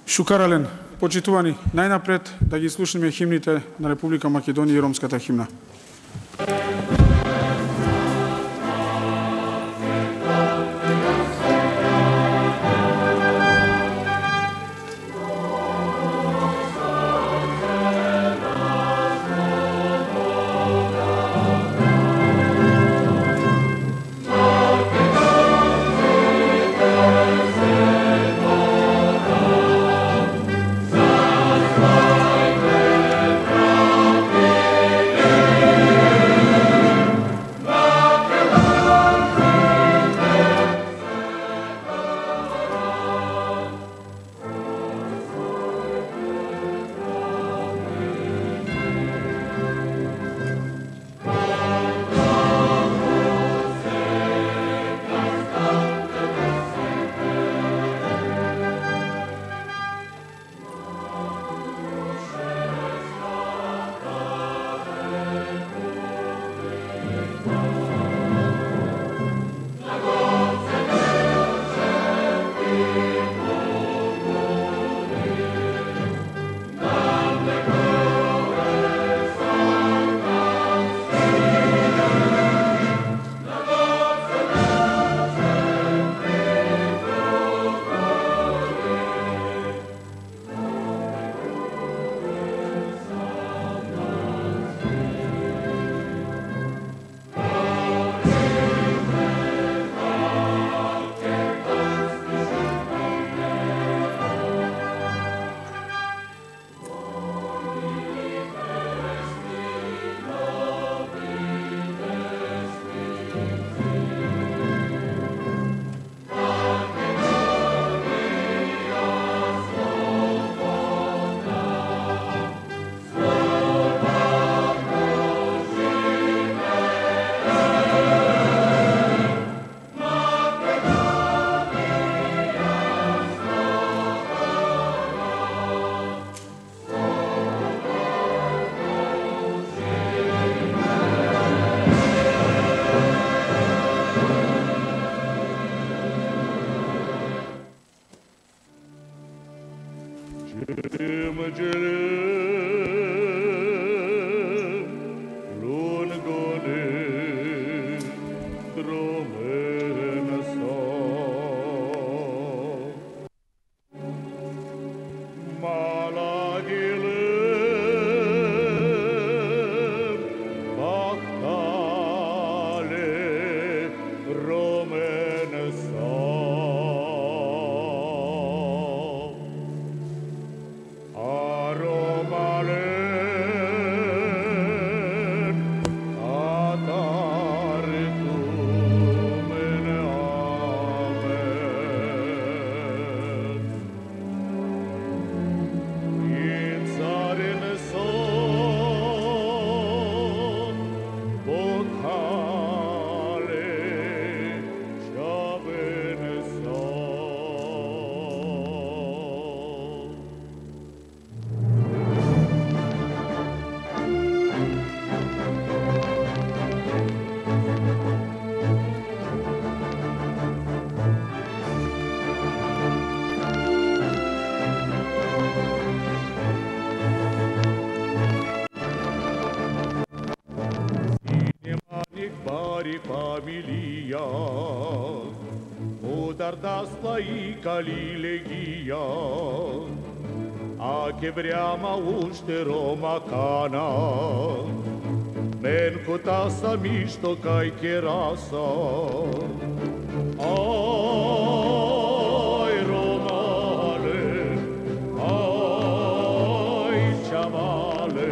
Шукарален, почитувани, најнапред да ги слушнеме химните на Република Македонија и ромската химна. Галилегија, а ке вряма уште ромакана, мен кота сам ишто кај ке раса. Ај ромале, ај чавале,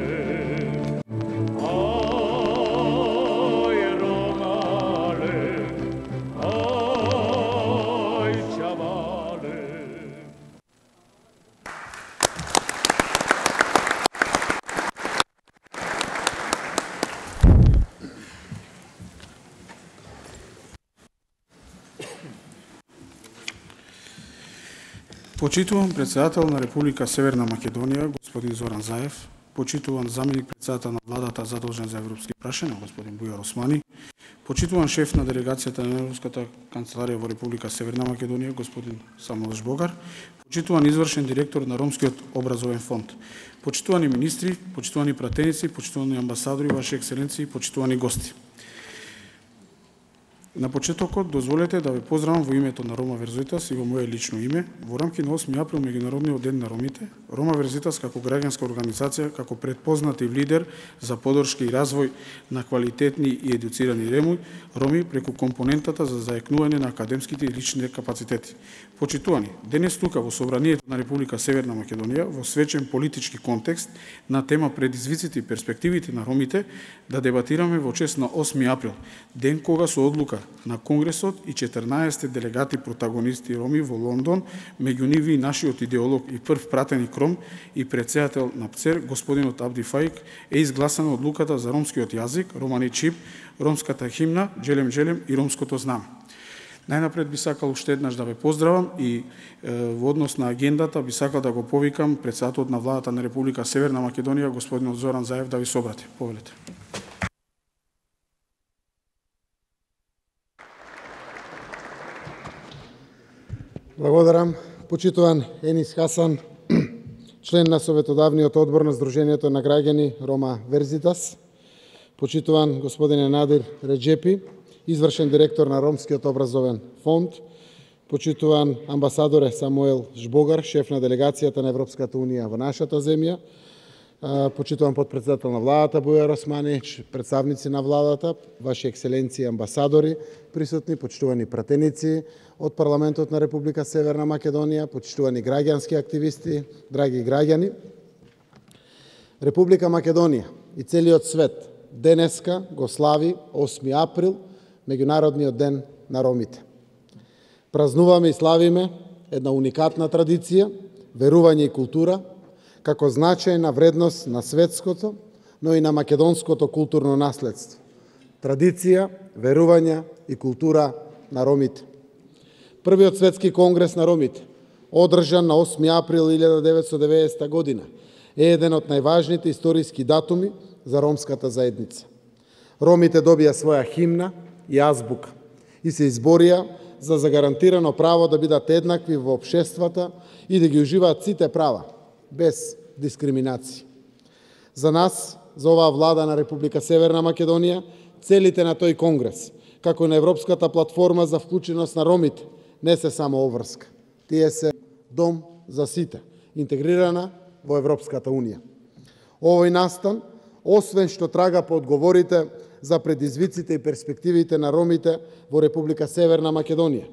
Почитувам председател на Република Северна Македонија, господин Зоран Заев, почитуван заменик председател на владата задолжен за европски прашања, господин Бујар Османи, почитуван шеф на делегацијата на Европската канцеларија во Република Северна Македонија, господин Самуел Жбогар, почитуван извршен директор на Ромскиот образовен фонд, почитувани министри, почитувани пратеници, почитувани амбасадори, ваши екселенции, почитувани гости. На почетокот дозволете да ве поздравам во името на Рома Верзитас и во моје лично име во рамки на 8 април меѓународниот ден на ромите. Рома Верзитас како граѓанска организација, како предпознатив лидер за поддршка и развој на квалитетни и едуцирани роми преку компонентата за заекнување на академските и личните капацитети. Почитувани, денес тука во Собранието на Република Северна Македонија во свечен политички контекст на тема предизвиците и перспективите на ромите да дебатираме во чест на 8 април, ден кога со одлука на Конгресот и 14 делегати протагонисти роми во Лондон, меѓу нив и нашиот идеолог и прв пратеник ром и председател на ПЦЕР, господинот Абди Фаик, е изгласана одлуката за ромскиот јазик, романи чип, ромската химна, джелем джелем и ромското знаме. Најнапред би сакал уште еднаш да ве поздравам и во однос на агендата би сакал да го повикам председателот на владата на Република Северна Македонија, господинот Зоран Заев, да ви се обрати. Повелете. Благодарам, почитуван Енис Хасан, член на Советодавниот одбор на Сдруженијето на граѓани Рома Верзитас, почитуван господине Надир Реджепи, извршен директор на Ромскиот образовен фонд, почитуван амбасадоре Самуел Жбогар, шеф на делегацијата на Европската унија во нашата земја, почитуван подпредседател на владата Бујар Османи, представници на владата, ваши екселенции амбасадори присутни, почитувани пратеници од парламентот на Република Северна Македонија, почитувани граѓански активисти, драги граѓани. Република Македонија и целиот свет денеска го слави 8 април, меѓународниот ден на ромите. Празнуваме и славиме една уникатна традиција, верување и култура, како значајна вредност на светското, но и на македонското културно наследство. Традиција, верување и култура на ромите. Првиот светски конгрес на ромите, одржан на 8 април 1990 година, е еден од најважните историски датуми за ромската заедница. Ромите добија своја химна и азбука и се изборија за загарантирано право да бидат еднакви во општествата и да ги уживаат сите права, без дискриминација. За нас, за оваа влада на Република Северна Македонија, целите на тој конгрес, како на Европската платформа за вклученост на ромите, не се само обврска. Тие се дом за сите, интегрирана во Европската унија. Овој настан, освен што трага по одговорите за предизвиците и перспективите на ромите во Република Северна Македонија,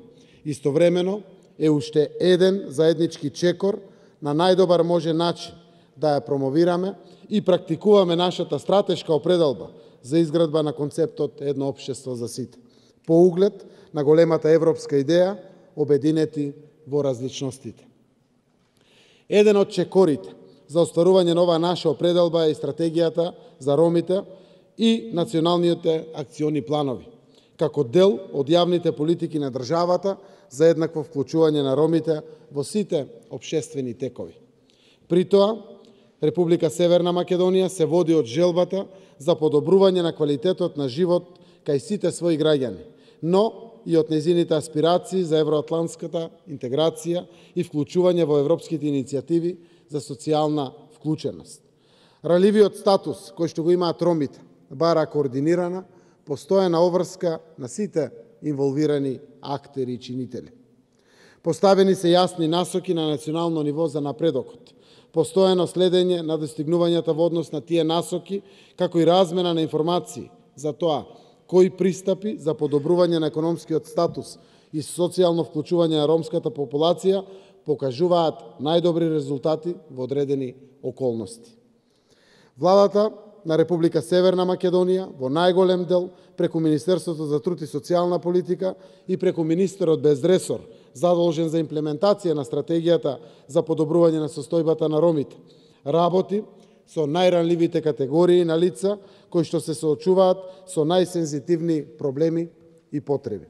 истовремено е уште еден заеднички чекор на најдобар можен начин да ја промовираме и практикуваме нашата стратешка определба за изградба на концептот едно општество за сите, по углед на големата европска идеја обединети во различностите. Еден од чекорите за остварување на оваа наша определба е стратегијата за ромите и националните акциони планови, како дел од јавните политики на државата за еднакво вклучување на ромите во сите општествени текови. При тоа, Република Северна Македонија се води од желбата за подобрување на квалитетот на живот кај сите своји граѓани, но и од незините аспирации за евроатлантската интеграција и вклучување во европските иницијативи за социјална вклученост. Раливиот статус кој што го имаат ромите бара координирана, постојана обврска на сите инволвирани актери и чинители. Поставени се јасни насоки на национално ниво за напредокот, постојано следење на достигнувањата во однос на тие насоки, како и размена на информации за тоа кои пристапи за подобрување на економскиот статус и социјално вклучување на ромската популација покажуваат најдобри резултати во одредени околности. Владата на Република Северна Македонија во најголем дел преку Министерството за труд и социјална политика и преку министерот без ресор задолжен за имплементација на стратегијата за подобрување на состојбата на ромите, работи со најранливите категории на лица кои што се соочуваат со најсензитивни проблеми и потреби.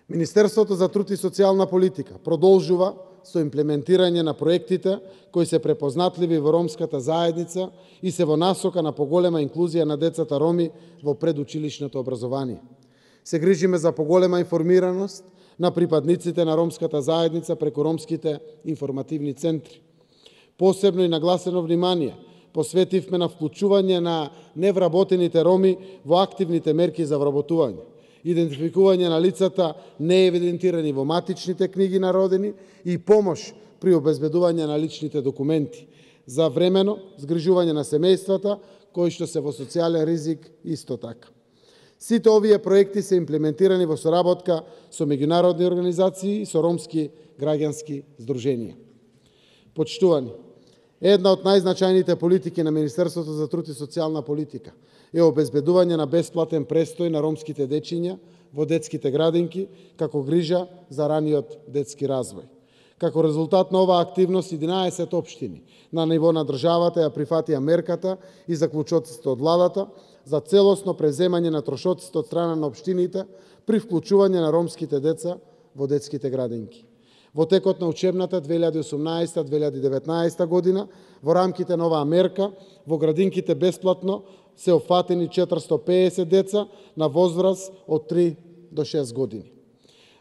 Министерството за труд и социјална политика продолжува со имплементирање на проектите кои се препознатливи во ромската заедница и се во насока на поголема инклузија на децата роми во предучилишното образование. Се грижиме за поголема информираност на припадниците на ромската заедница преку ромските информативни центри. Посебно и нагласено внимание посветивме на вклучување на невработените роми во активните мерки за вработување, идентификување на лицата неевидентирани во матичните книги на родени и помош при обезбедување на личните документи, за времено згрижување на семејствата кои што се во социјален ризик исто така. Сите овие проекти се имплементирани во соработка со меѓународни организации и со ромски граѓански здруженија. Почитувани, една од најзначајните политики на Министерството за труд и социјална политика е обезбедување на бесплатен престој на ромските дечиња во детските градинки како грижа за раниот детски развој. Како резултат на оваа активност, 11 општини на ниво на државата ја прифатија мерката и заклучоците од владата за целосно преземање на трошоците од страна на општините при вклучување на ромските деца во детските градинки. Во текот на учебната 2018-2019 година, во рамките на оваа мерка, во градинките бесплатно се опфатени 450 деца на возраст од 3 до 6 години.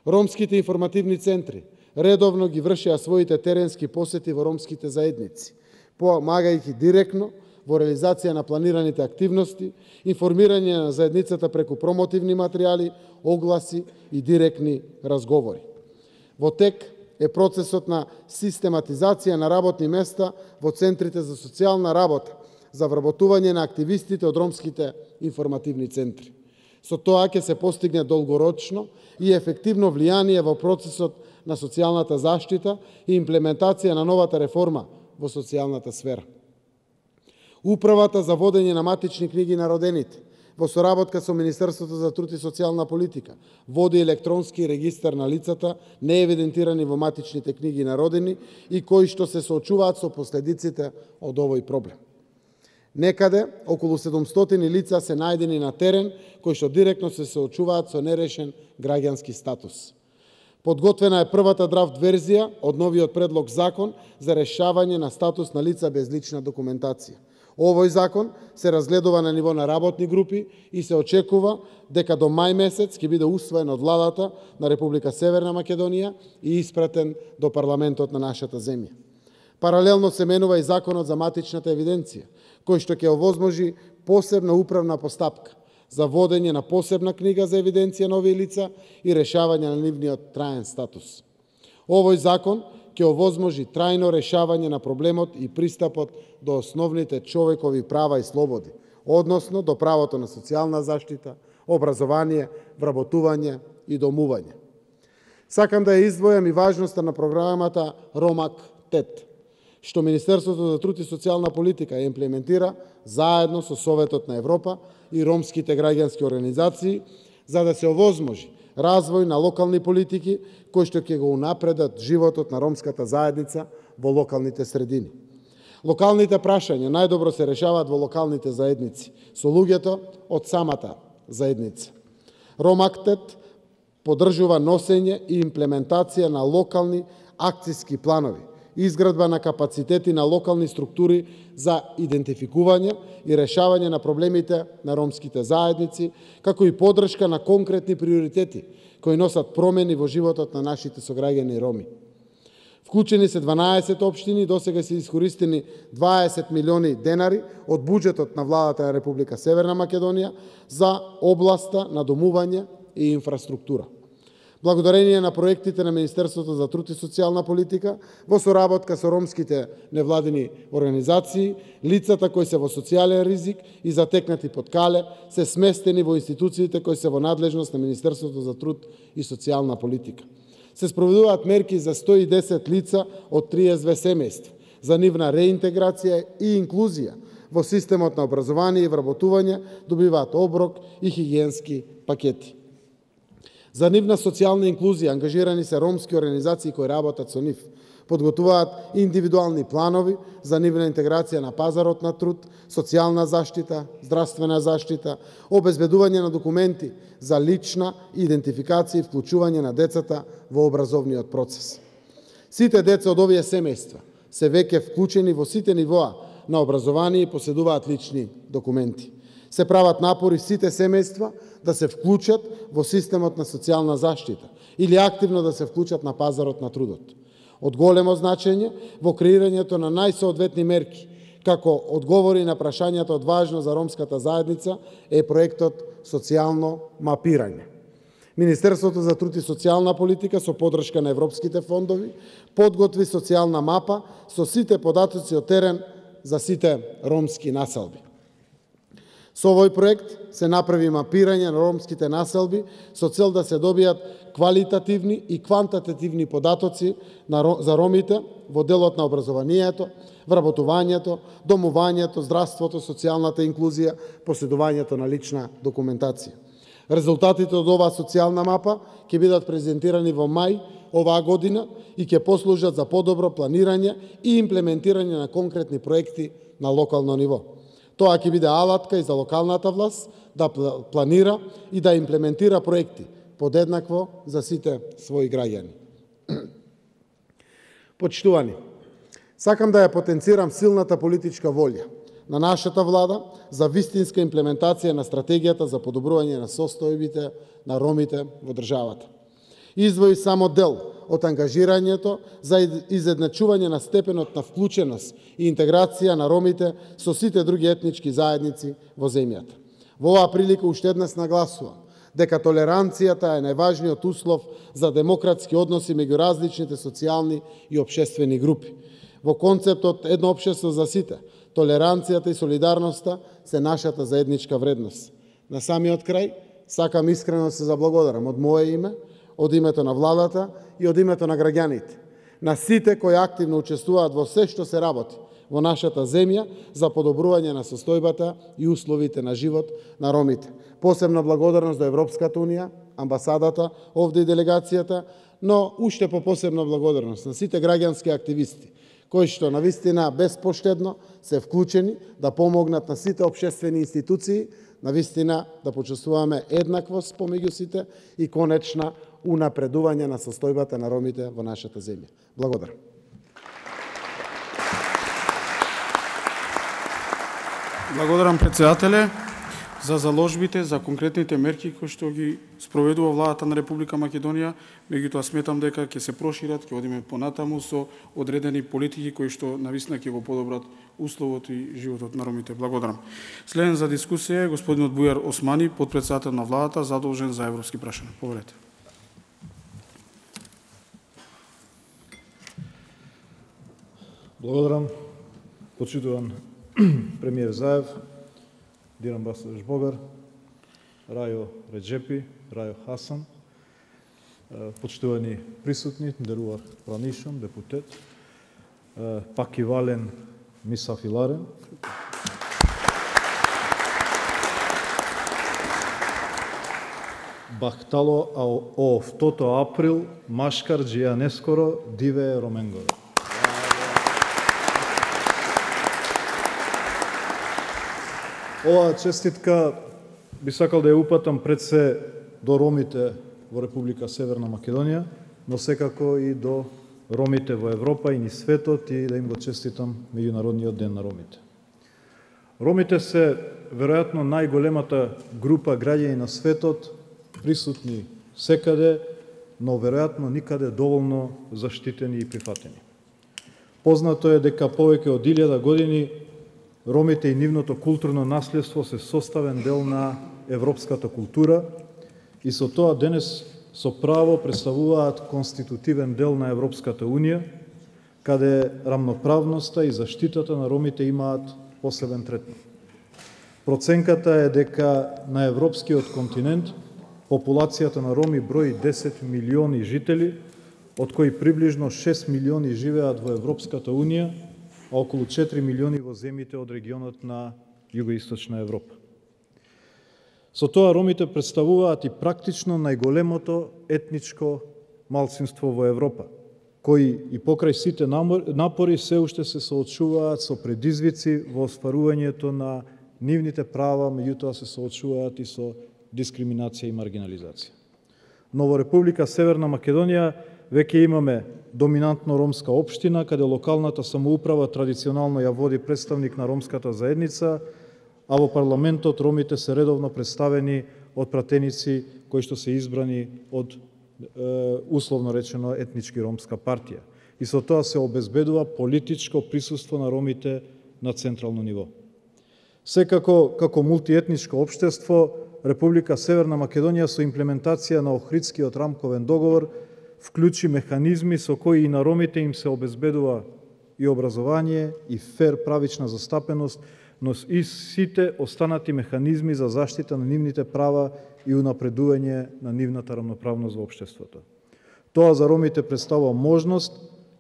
Ромските информативни центри редовно ги вршеа своите теренски посети во ромските заедници, помагајќи директно во реализација на планираните активности, информирање на заедницата преку промотивни материјали, огласи и директни разговори. Во тек е процесот на систематизација на работни места во центрите за социјална работа, за вработување на активистите од ромските информативни центри. Со тоа ќе се постигне долгорочно и ефективно влијание во процесот на социјалната заштита и имплементација на новата реформа во социјалната сфера. Управата за водење на матични книги на родените, во соработка со Министерството за труд и социјална политика, води електронски регистар на лицата неевидентирани во матичните книги на родени и кои што се соочуваат со последиците од овој проблем. Некаде, околу 700 лица се најдени на терен, кои што директно се соочуваат со нерешен граѓански статус. Подготвена е првата драфт верзија од новиот предлог закон за решавање на статус на лица без лична документација. Овој закон се разгледува на ниво на работни групи и се очекува дека до мај месец ќе биде усвоен од владата на Република Северна Македонија и испратен до парламентот на нашата земја. Паралелно се менува и законот за матичната евиденција, кој што ќе овозможи посебна управна постапка за водење на посебна книга за евиденција на овие лица и решавање на нивниот траен статус. Овој закон ќе овозможи трајно решавање на проблемот и пристапот до основните човекови права и слободи, односно до правото на социјална заштита, образование, вработување и домување. Сакам да ја издвојам и важноста на програмата Ромак-ТЕТ, што Министерството за труд и социјална политика ја имплементира заедно со Советот на Европа и ромските граѓански организации, за да се овозможи развој на локални политики кои што ќе го унапредат животот на ромската заедница во локалните средини. Локалните прашања најдобро се решаваат во локалните заедници, со луѓето од самата заедница. Ромактет поддржува носење и имплементација на локални акцијски планови, изградба на капацитети на локални структури за идентификување и решавање на проблемите на ромските заедници, како и поддршка на конкретни приоритети кои носат промени во животот на нашите сограѓани роми. Вклучени се 12 општини, досега се искористени 20 милиони денари од буџетот на владата на Република Северна Македонија за областа на домување и инфраструктура. Благодарение на проектите на Министерството за труд и социјална политика, во соработка со ромските невладини организации, лицата кои се во социјален ризик и затекнати под кале се сместени во институциите кои се во надлежност на Министерството за труд и социјална политика. Се спроведуваат мерки за 110 лица од 32 семејства за нивна реинтеграција и инклузија во системот на образование и вработување, добиваат оброк и хигиенски пакети. За нивна социјална инклузија ангажирани се ромски организации кои работат со нив, подготвуваат индивидуални планови за нивна интеграција на пазарот на труд, социјална заштита, здравствена заштита, обезбедување на документи за лична идентификација и вклучување на децата во образовниот процес. Сите деца од овие семејства се веќе вклучени во сите нивоа на образование и поседуваат лични документи. Се прават напори сите семејства да се вклучат во системот на социјална заштита или активно да се вклучат на пазарот на трудот. Од големо значење во креирањето на најсоодветни мерки, како одговори на прашањата од важно за ромската заедница, е проектот Социјално мапирање. Министерството за труд и социјална политика со поддршка на европските фондови подготви социјална мапа со сите податоци од терен за сите ромски населби. Со овој проект се направи мапирање на ромските населби со цел да се добијат квалитативни и квантативни податоци за ромите во делот на образованието, вработувањето, домувањето, здравството, социјалната инклузија, поседувањето на лична документација. Резултатите од оваа социјална мапа ќе бидат презентирани во мај оваа година и ќе послужат за подобро планирање и имплементирање на конкретни проекти на локално ниво. Тоа ќе биде алатка и за локалната власт да планира и да имплементира проекти подеднакво за сите своји граѓани. Почитувани, сакам да ја потенцирам силната политичка волја на нашата влада за вистинска имплементација на стратегијата за подобрување на состојбите на ромите во државата. Издвои само дел од ангажирањето за изедначување на степенот на вклученост и интеграција на ромите со сите други етнички заедници во земјата. Во оваа прилика уште еднаш нагласувам дека толеранцијата е најважниот услов за демократски односи меѓу различните социјални и општествени групи. Во концептот едно општество за сите, толеранцијата и солидарноста се нашата заедничка вредност. На самиот крај, сакам искрено да се заблагодарам од мое име, од името на владата и од името на граѓаните, на сите кои активно учествуваат во се што се работи во нашата земја за подобрување на состојбата и условите на живот на ромите. Посебна благодарност до Европската унија, амбасадата, овде и делегацијата, но уште по посебна благодарност на сите граѓански активисти, кои што навистина безпоштедно се вклучени да помогнат на сите општествени институции, навистина да почувствуваме еднаквост помеѓу сите и конечна унапредување на состојбата на ромите во нашата земја. Благодарам. Благодарам, председателе, за заложбите, за конкретните мерки кои што ги спроведува владата на Република Македонија. Меѓутоа сметам дека ќе се прошират, ќе одиме понатаму со одредени политики кои што навистина ќе го подобрат условот и животот на ромите. Благодарам. Следен за дискусија е господинот Бујар Османи, потпредседател на владата, задолжен за европски прашања. Повелете. Благодарам, почитуван премиер Заев, Диран Басадеш Богар, Рајо Реджепи, Рајо Хасан, почитувани присутни, Нделуар Пранишон, депутет, Пакивален Мисафиларен, Бахтало о 2 април, Машкар Джијанескоро, Диве Роменгоро. Оваа честитка би сакал да ја упатам пред се до ромите во Република Северна Македонија, но секако и до ромите во Европа и низ светот и да им го честитам Меѓународниот ден на ромите. Ромите се веројатно најголемата група граѓани на светот, присутни секаде, но веројатно никаде доволно заштитени и прифатени. Познато е дека повеќе од 1000 години ромите и нивното културно наследство се составен дел на европската култура и со тоа денес со право представуваат конститутивен дел на Европската унија, каде рамноправноста и заштитата на ромите имаат посебен третман. Проценката е дека на европскиот континент популацијата на роми брои 10 милиони жители, од кои приближно 6 милиони живеат во Европската унија, а околу 4 милиони во земјите од регионот на Југоисточна Европа. Со тоа ромите представуваат и практично најголемото етничко малцинство во Европа, кои и покрај сите напори се уште се соочуваат со предизвици во остварувањето на нивните права, меѓутоа се соочуваат и со дискриминација и маргинализација. Но во Република Северна Македонија веќе имаме доминантно ромска општина, каде локалната самоуправа традиционално ја води представник на ромската заедница, а во парламентот ромите се редовно представени од пратеници кои што се избрани од условно речено етнички ромска партија. И со тоа се обезбедува политичко присуство на ромите на централно ниво. Секако, како мултиетничко општество, Република Северна Македонија со имплементација на Охридскиот рамковен договор вклучи механизми со кои и на ромите им се обезбедува и образование, и фер правична застапеност, но и сите останати механизми за заштита на нивните права и унапредување на нивната рамноправност во општеството. Тоа за ромите представува можност,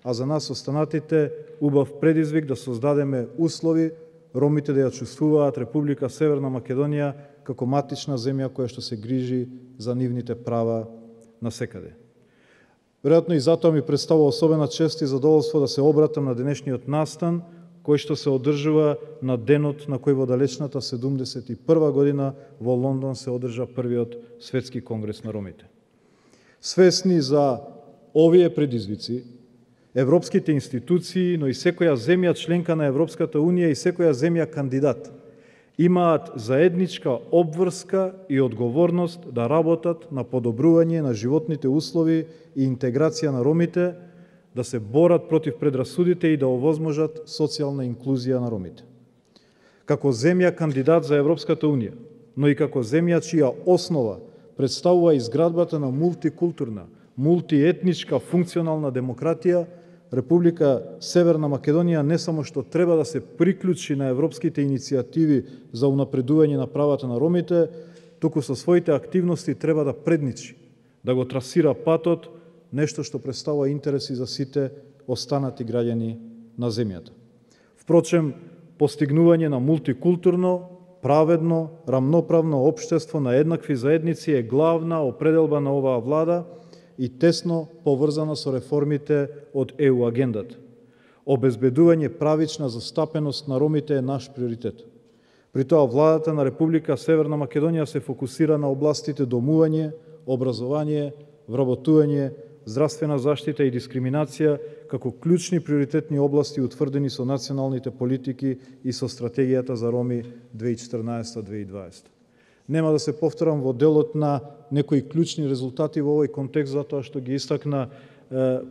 а за нас останатите убав предизвик да создадеме услови ромите да ја чувствуваат Република Северна Македонија како матична земја која што се грижи за нивните права насекаде. Веројатно и затоа ми представува особена чест и задоволство да се обратам на денешниот настан, кој што се одржува на денот на кој во далечната 71 година во Лондон се одржа првиот светски конгрес на ромите. Свесни за овие предизвици, европските институции, но и секоја земја членка на Европската Унија и секоја земја кандидат имаат заедничка обврска и одговорност да работат на подобрување на животните услови и интеграција на ромите, да се борат против предрасудите и да овозможат социјална инклузија на ромите. Како земја кандидат за Европската Унија, но и како земја чија основа представува изградбата на мултикултурна, мултиетничка функционална демократија, Република Северна Македонија не само што треба да се приклучи на европските иницијативи за унапредување на правата на ромите, туку со своите активности треба да предничи, да го трасира патот, нешто што представува интереси за сите останати граѓани на земјата. Впрочем, постигнување на мултикултурно, праведно, рамноправно општество на еднакви заедници е главна определба на оваа влада и тесно поврзана со реформите од ЕУ агендата. Обезбедување правична застапеност на ромите е наш приоритет. При тоа владата на Република Северна Македонија се фокусира на областите домување, образование, вработување, здравствена заштита и дискриминација како клучни приоритетни области утврдени со националните политики и со стратегијата за роми 2014-2020. Нема да се повторам во делот на некои клучни резултати во овој контекст, затоа што ги истакна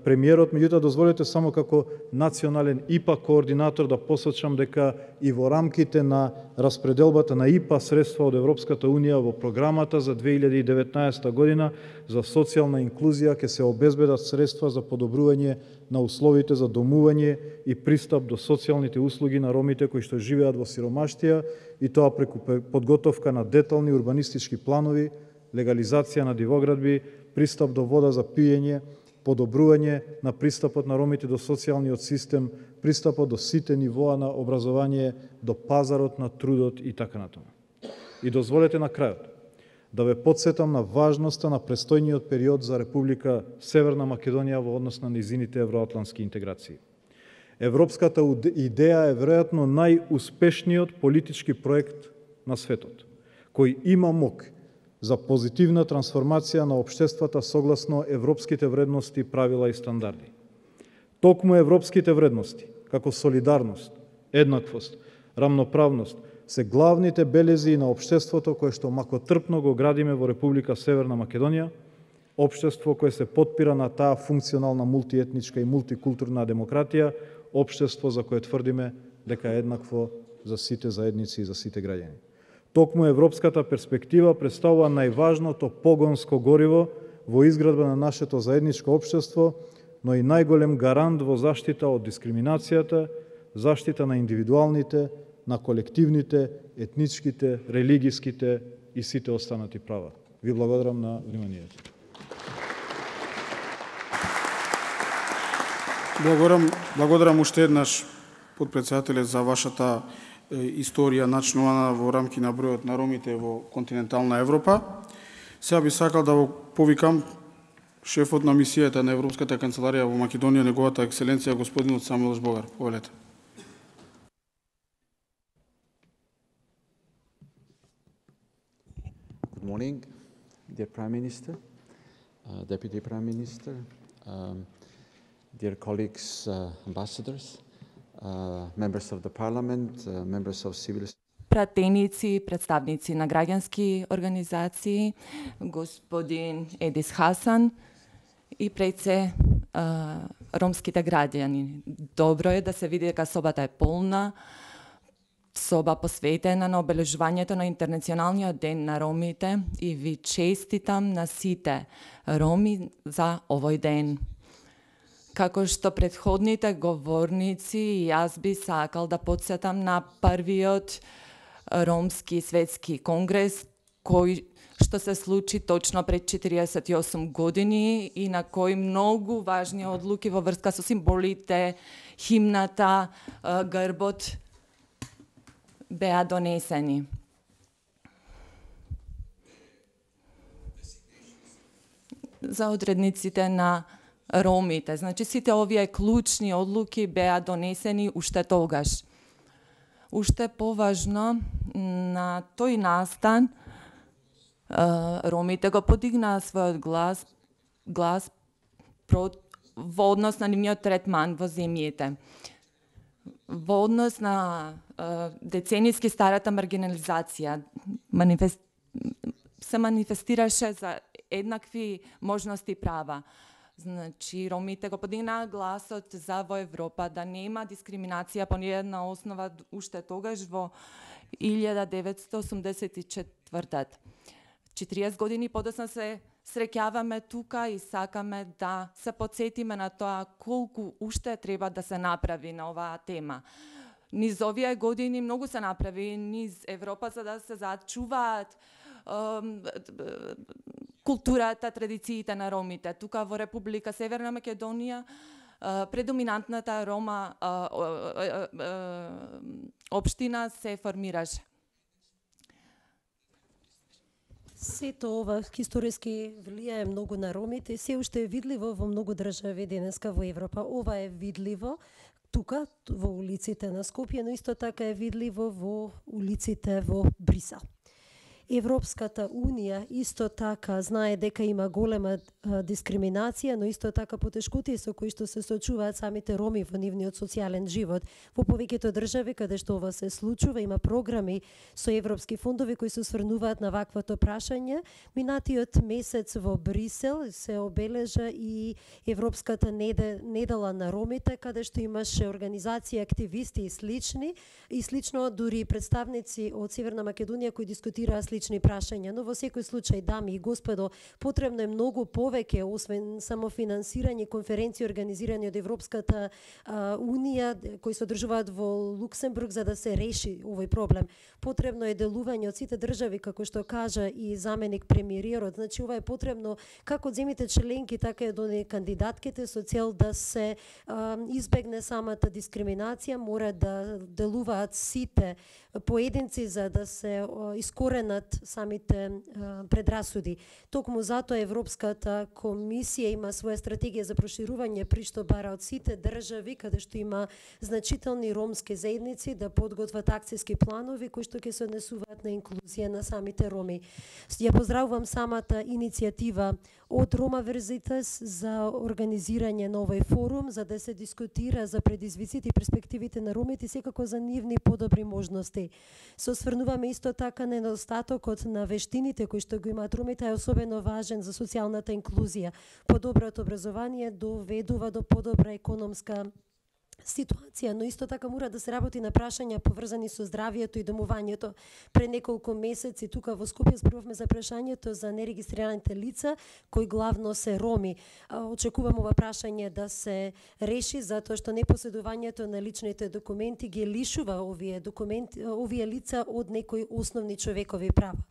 премиерот, меѓутоа дозволете само како национален ИПА координатор да посочам дека и во рамките на распределбата на ИПА средства од Европската Унија во програмата за 2019 година за социјална инклузија ќе се обезбедат средства за подобрување на условите за домување и пристап до социјалните услуги на ромите кои што живеат во сиромаштија, и тоа преку подготовка на детални урбанистички планови, легализација на дивоградби, пристап до вода за пиење, подобрување на пристапот на ромите до социјалниот систем, пристапот до сите нивоа на образование, до пазарот на трудот и така натаму. И дозволете на крајот да ве потсетам на важноста на престојниот период за Република Северна Македонија во однос на низините евроатлантски интеграции. Европската идеја е веројатно најуспешниот политички проект на светот, кој има мок за позитивна трансформација на општествата согласно европските вредности, правила и стандарди. Токму европските вредности, како солидарност, еднаквост, рамноправност, се главните белези на општеството кое што макотрпно го градиме во Република Северна Македонија, општество кое се потпира на таа функционална мултиетничка и мултикултурна демократија, општество за кое тврдиме дека е еднакво за сите заедници и за сите граѓани. Токму европската перспектива представува најважното погонско гориво во изградба на нашето заедничко општество, но и најголем гарант во заштита од дискриминацијата, заштита на индивидуалните, на колективните, етничките, религиските и сите останати права. Ви благодарам на вниманието. Благодарам уште еднаш, подпредседателе, за вашата историја начинувана во рамки на бројот на ромите во континентална Европа. Сега би сакал да го повикам шефот на мисијата на Европската канцеларија во Македонија, неговата екселенција господинот Самуил Жбогар. Повелете. Good morning, dear Prime Minister, Deputy Prime Minister, dear colleagues, ambassadors, members of the parliament, members of civil pratenici, predstavnici na građanski organizaciji, gospodin Edis Hasan i predse romskite građani. Dobro je da se vidi дека собата е полна, соба посветена на обележувањето на Интернационалниот ден на ромите и ви честитам на сите роми за овој ден. Како што претходните говорници, јас би сакал да подсетам на првиот ромски светски конгрес, кој што се случи точно пред 48 години и на кој многу важни одлуки во врска со символите, химната, грбот беа донесени. За одредниците на ромите. Значи, сите овие клучни одлуки беа донесени уште тогаш. Уште поважно, на тој настан, ромите го подигнаа својот глас во однос на нивниот третман во земјите. Во однос на деценијски старата маргинализација се манифестираше за еднакви можности и права. Значи, ромите го подигнаа гласот за во Европа да нема дискриминација по ниедна основа уште тогаш во 1984. 40 години подоцна се среќаваме тука и сакаме да се подсетиме на тоа колку уште треба да се направи на оваа тема. Низ овие години многу се направи низ Европа за да се зачуваат културата, традициите на ромите. Тука во Република Северна Македонија предоминантната рома општина се формираше. Сето ова историски влијае многу на ромите и се уште е видливо во многу држави денеска во Европа. Ова е видливо тука во улиците на Скопје, но исто така е видливо во улиците во Брисел. Европската Унија исто така знае дека има голема дискриминација, но исто така потешкотии со кои што се соочуваат самите роми во нивниот социјален живот. Во повеќето држави каде што ова се случува, има програми со европски фондови кои се осврнуваат на ваквото прашање. Минатиот месец во Брисел се обележа и Европската недела на ромите, каде што имаше организации, активисти и слично дури представници од Северна Македонија кои дискутираа слични прашања, но во секој случај, дами и господо, потребно е многу повеќе, освен само финансирање, конференции организирани од Европската Унија, кои се одржуваат во Луксембург за да се реши овој проблем. Потребно е делување од сите држави, како што кажа и заменик премиерот. Значи, ова е потребно како од земјите членки, така и од кандидатките со цел да се избегне самата дискриминација, мора да делуваат сите поединци за да се искоренат самите предрасуди. Токму затоа Европската комисија има своја стратегија за проширување при што бара од сите држави каде што има значителни ромски заедници да подготват акцијски планови кои што ќе се однесуваат на инклузија на самите роми. Ја поздравувам самата иницијатива од Рома Верзитас за организирање на овој форум за да се дискутира за предизвиците и перспективите на ромите и секако за нивни подобри можности. Се осврнуваме исто така на недостатокот на вештините кои што го имаат ромите е особено важен за социјалната инклузија. Подоброто образование доведува до подобра економска ситуација, но исто така мора да се работи на прашања поврзани со здравјето и домувањето. Пред неколку месеци тука во Скопје зборувавме за прашањето за нерегистрираните лица кои главно се роми. Очекувам ова прашање да се реши затоа што непоседувањето на личните документи ги лишува овие лица од некои основни човекови права.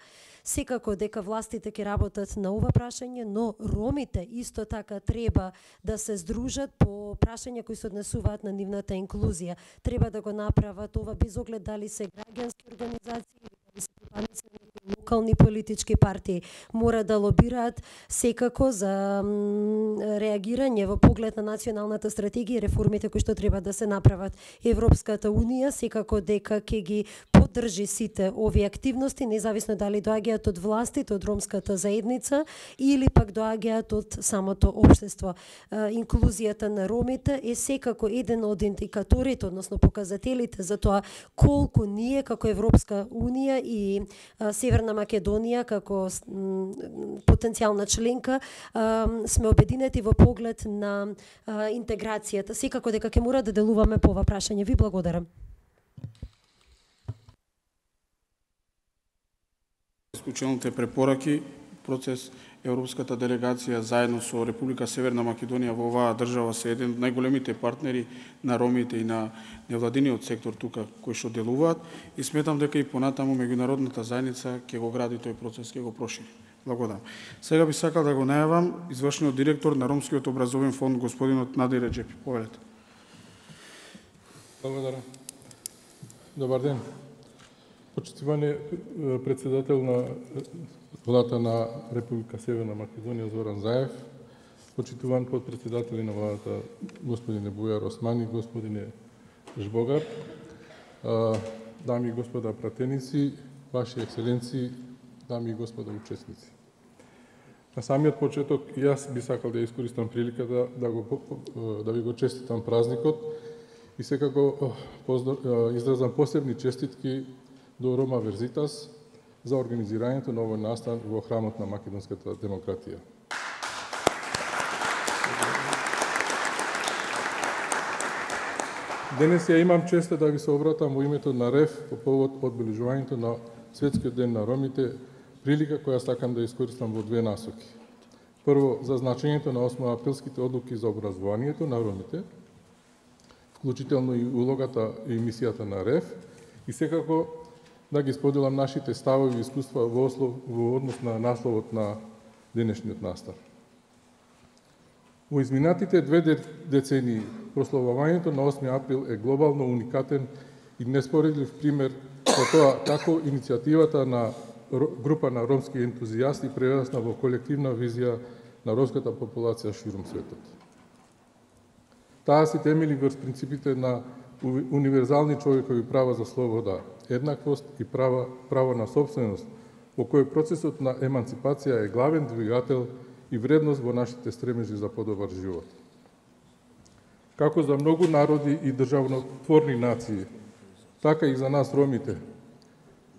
Секако дека властите ќе работат на ова прашање, но ромите исто така треба да се здружат по прашања кои се однесуваат на нивната инклузија. Треба да го направат ова без оглед дали се граѓански организации или дали се припадници на некои локални политички партии мора да лобираат секако за реагирање во поглед на националната стратегија и реформите кои што треба да се направат. Европската унија секако дека ќе ги поддржи сите овие активности, независно дали доаѓаат од властите, од ромската заедница или пак доаѓаат од самото општество. Инклузијата на ромите е секако еден од индикаторите, односно показателите за тоа колку ние како Европска унија и Северна Македонија како потенцијална членка сме обединети во поглед на интеграцијата. Секако дека ќе мора да делуваме по ова прашање. Ви благодарам. Исклучителните препораки, процес Европската делегација заедно со Република Северна Македонија во оваа држава се еден од најголемите партнери на ромите и на невладиниот сектор тука кои што делуваат и сметам дека и понатаму меѓународната заедница ќе го гради тој процес, ќе го прошири. Благодарам. Сега би сакал да го најавам извршниот директор на Ромскиот образовен фонд господинот Надир Реджепи. Повелете. Благодарам. Добар ден. Почитувани председател на Владата на Република Северна Македонија Зоран Заев, почитуван подпредседатели на Владата господине Бујар Османи, господине Жбогар, дами и господа пратеници, ваши екселенции, дами и господа учесници. На самиот почеток и јас би сакал да искористам приликата да ви го честитам празникот и секако изразам посебни честитки до Рома Верзитас за организирањето на овој настан во храмот на македонската демократија. Денес ја имам честа да ви се обратам во името на РЕФ по повод одбележувањето на Светскиот ден на ромите, прилика која сакам да искористам во две насоки. Прво, за значењето на 8 априлските одлуки за образованието на ромите, вклучително и улогата и мисијата на РЕФ, и секако да ги споделам нашите ставови и искуства во однос на насловот на денешниот настан. Во изминатите две децении, прославувањето на 8 април е глобално уникатен и неспоредлив пример за тоа како иницијативата на група на ромски ентузијасти прерасна во колективна визија на ромската популација ширум светот. Таа се темели врз принципите на универзални човекови права за слобода, еднаквост и право на собственост, во кој процесот на еманципација е главен двигател и вредност во нашите стремежи за подобар живот. Како за многу народи и државнотворни нации, така и за нас ромите,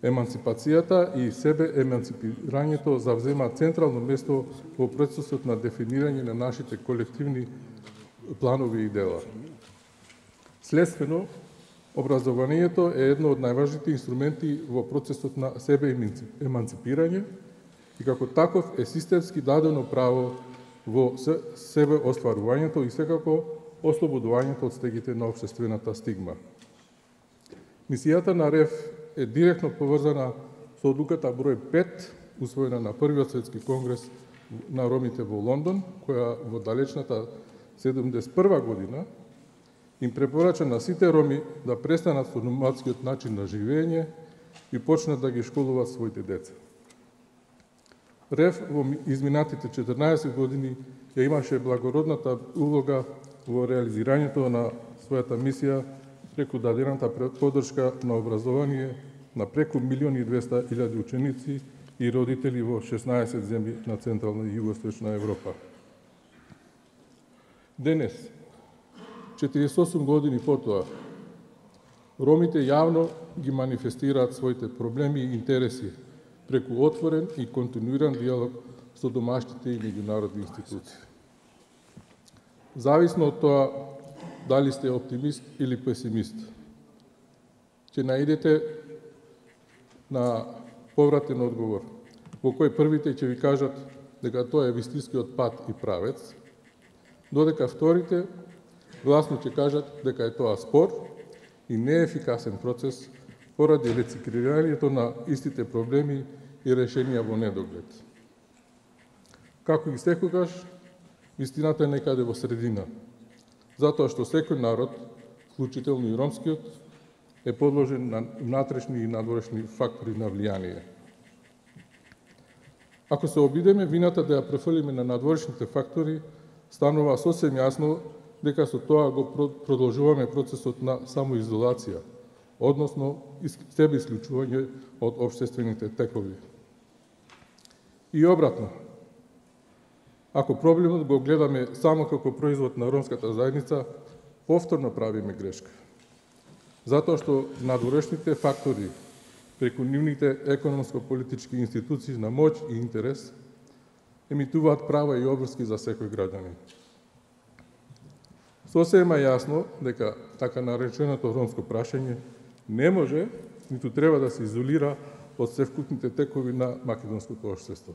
еманципацијата и себе еманципирањето завзема централно место во процесот на дефинирање на нашите колективни планови и дела. Следствено, образованието е едно од најважните инструменти во процесот на себе еманципирање и како таков е системски дадено право во себе остварувањето и секако ослободувањето од стегите на општествената стигма. Мисијата на РЕФ е директно поврзана со одлуката број 5, усвоена на Првиот светски конгрес на ромите во Лондон, која во далечната 71 година им препорача на сите роми да престанат со номадскиот начин на живење и почнат да ги школуваат своите деца. РЕФ во изминатите 14 години ја имаше благородната улога во реализирањето на својата мисија преку дадената поддршка на образование на преку 1.200.000 ученици и родители во 16 земји на Централна и Југоисточна Европа. Денес, 48 години потоа, ромите јавно ги манифестираат своите проблеми и интереси преку отворен и континуиран диалог со домашните и меѓународни институции. Зависно од тоа дали сте оптимист или песимист, ќе наидете на повратен одговор, во кој првите ќе ви кажат дека тоа е вистинскиот пат и правец, додека вторите гласно ќе кажат дека е тоа спор и неефикасен процес поради рециклирањето на истите проблеми и решенија во недоглед. Како и секогаш, вистината е некаде во средина, затоа што секој народ, вклучително и ромскиот, е подложен на внатрешни и надворешни фактори на влијание. Ако се обидеме вината да ја префрлиме на надворешните фактори, станува сосем јасно дека со тоа го продолжуваме процесот на самоизолација, односно себе исклучување од општествените текови. И обратно, ако проблемот го гледаме само како производ на ромската заедница, повторно правиме грешка. Затоа што надворешните фактори, преку нивните економско-политички институции на моќ и интерес, емитуваат права и обврски за секој граѓанин. Сосема јасно дека така нареченото ромско прашање не може, ниту треба да се изолира од севкупните текови на македонското општество.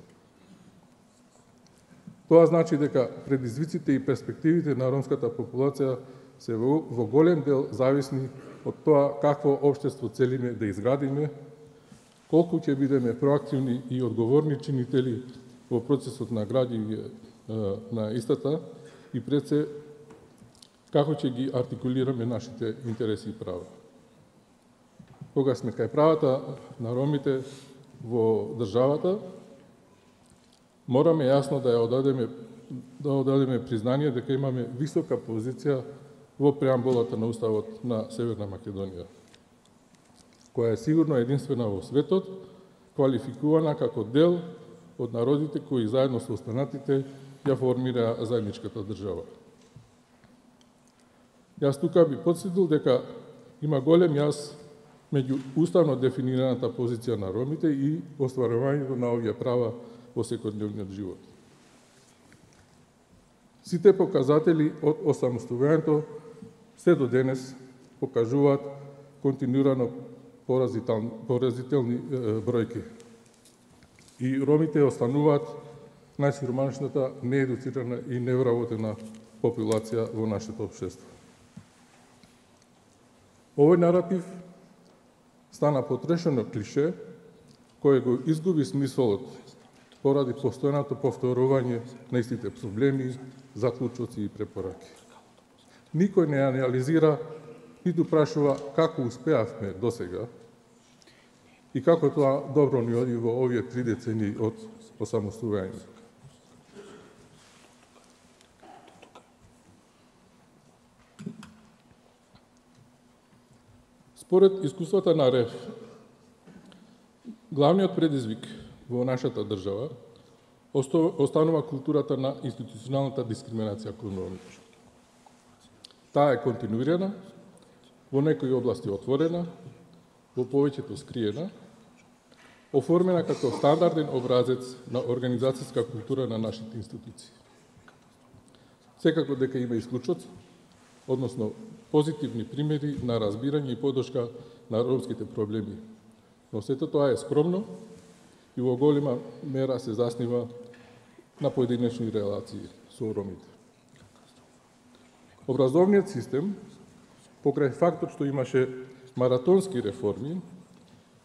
Тоа значи дека предизвиците и перспективите на ромската популација се во голем дел зависни од тоа какво општество целиме да изградиме, колку ќе бидеме проактивни и одговорни чинители во процесот на градење на истата и пред се како ќе ги артикулираме нашите интереси и права. Кога сме кај правата на ромите во државата, мораме јасно да одадеме признание дека имаме висока позиција во преамбулата на Уставот на Северна Македонија, која е сигурно единствена во светот, квалификувана како дел од народите кои заедно со останатите ја формира заедничката држава. Јас тука би потсетил дека има голем јаз меѓу уставно дефинираната позиција на ромите и остварувањето на овие права во секојдневниот живот. Сите показатели од осамостојувањето се до денес покажуваат континуирано поразителни бројки. И ромите остануваат најсиромашната, неедуцирана и невработена популација во нашето општество. Овој наратив стана потрешено клише, кој го изгуби смисолот поради постојаното повторување на истите проблеми, заклучоци и препораки. Никој не анализира, ниту прашува како успеавме досега и како тоа добро ни оди во овие 3 децении од осамостојување. Според искуствата на РЕФ, главниот предизвик во нашата држава останува културата на институционалната дискриминација кон ромите. Таа е континуирана, во некои области отворена, во повеќето скриена, оформена како стандарден образец на организацијска култура на нашите институции. Секако дека има исклучоци, односно позитивни примери на разбирање и поддршка на ромските проблеми. Но сето тоа е скромно и во голема мера се заснива на поединечни релации со ромите. Образовниот систем, покрај фактот што имаше маратонски реформи,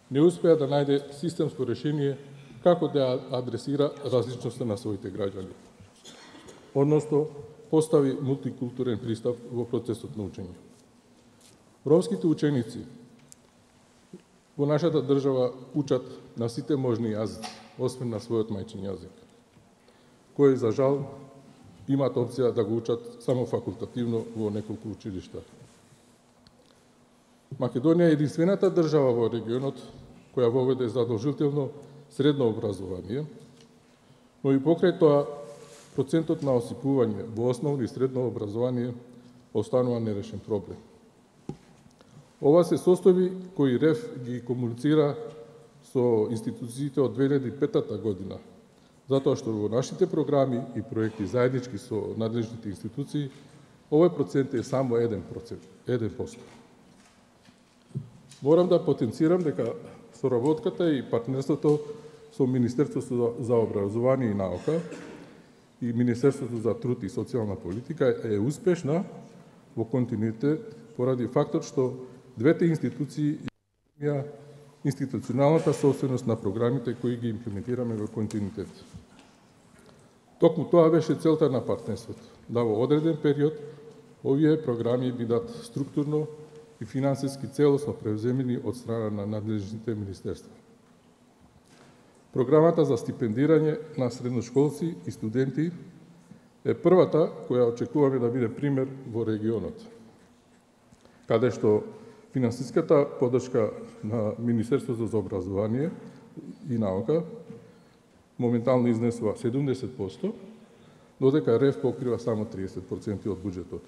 не успеа да најде системско решение како да адресира различноста на своите граѓани. Односно, постави мултикултурен пристап во процесот на учење. Ромските ученици во нашата држава учат на сите можни јазици, освен на својот мајчин јазик, кој за жал имаат опција да го учат само факултативно во неколку училишта. Македонија е единствената држава во регионот која воведе задолжително средно образование, но и покрај тоа процентот на осипување во основно и средно образование останува нерешен проблем. Ова се состојби кои РЕФ ги комуницира со институциите од 2005 година, затоа што во нашите програми и проекти заеднички со надлежните институции, овој процент е само 1%. Морам да потенцирам дека соработката и партнерството со Министерството за образование и наука и Министерството за труд и социјална политика е успешна во континуитет поради фактот што двете институции имаа институционалната собственост на програмите кои ги имплементираме во континуитет. Токму тоа беше целта на партнерството, да во одреден период овие програми бидат структурно и финансиски целосно превземени од страна на надлежните министерства. Програмата за стипендирање на средношколци и студенти е првата која очекуваме да биде пример во регионот, каде што финансиската поддршка на Министерството за образование и наука моментално изнесува 70%, додека РЕФ покрива само 30% од буџетот.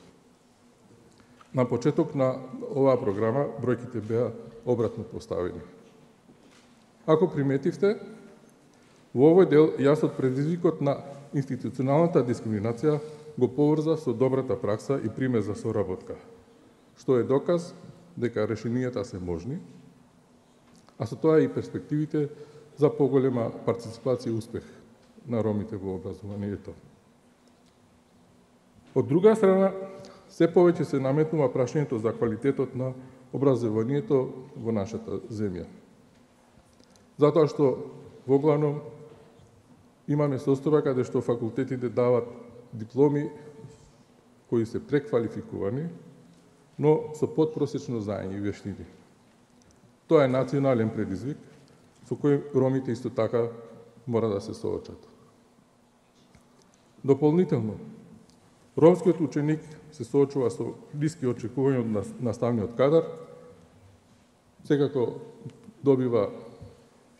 На почеток на оваа програма бројките беа обратно поставени. Ако приметивте, во овој дел јас од предизвикот на институционалната дискриминација го поврзав со добрата пракса и пример за соработка, што е доказ дека решенијата се можни, а со тоа и перспективите за поголема партиципација и успех на ромите во образованието. Од друга страна, се повеќе се наметнува прашањето за квалитетот на образованието во нашата земја. Затоа што воглавном имаме состојба каде што факултетите дават дипломи кои се преквалификувани, но со подпросечно знаење и вештини. Тоа е национален предизвик со кој ромите исто така мора да се соочат. Дополнително, ромскиот ученик се соочува со ниски очекувања од наставниот кадар, секако добива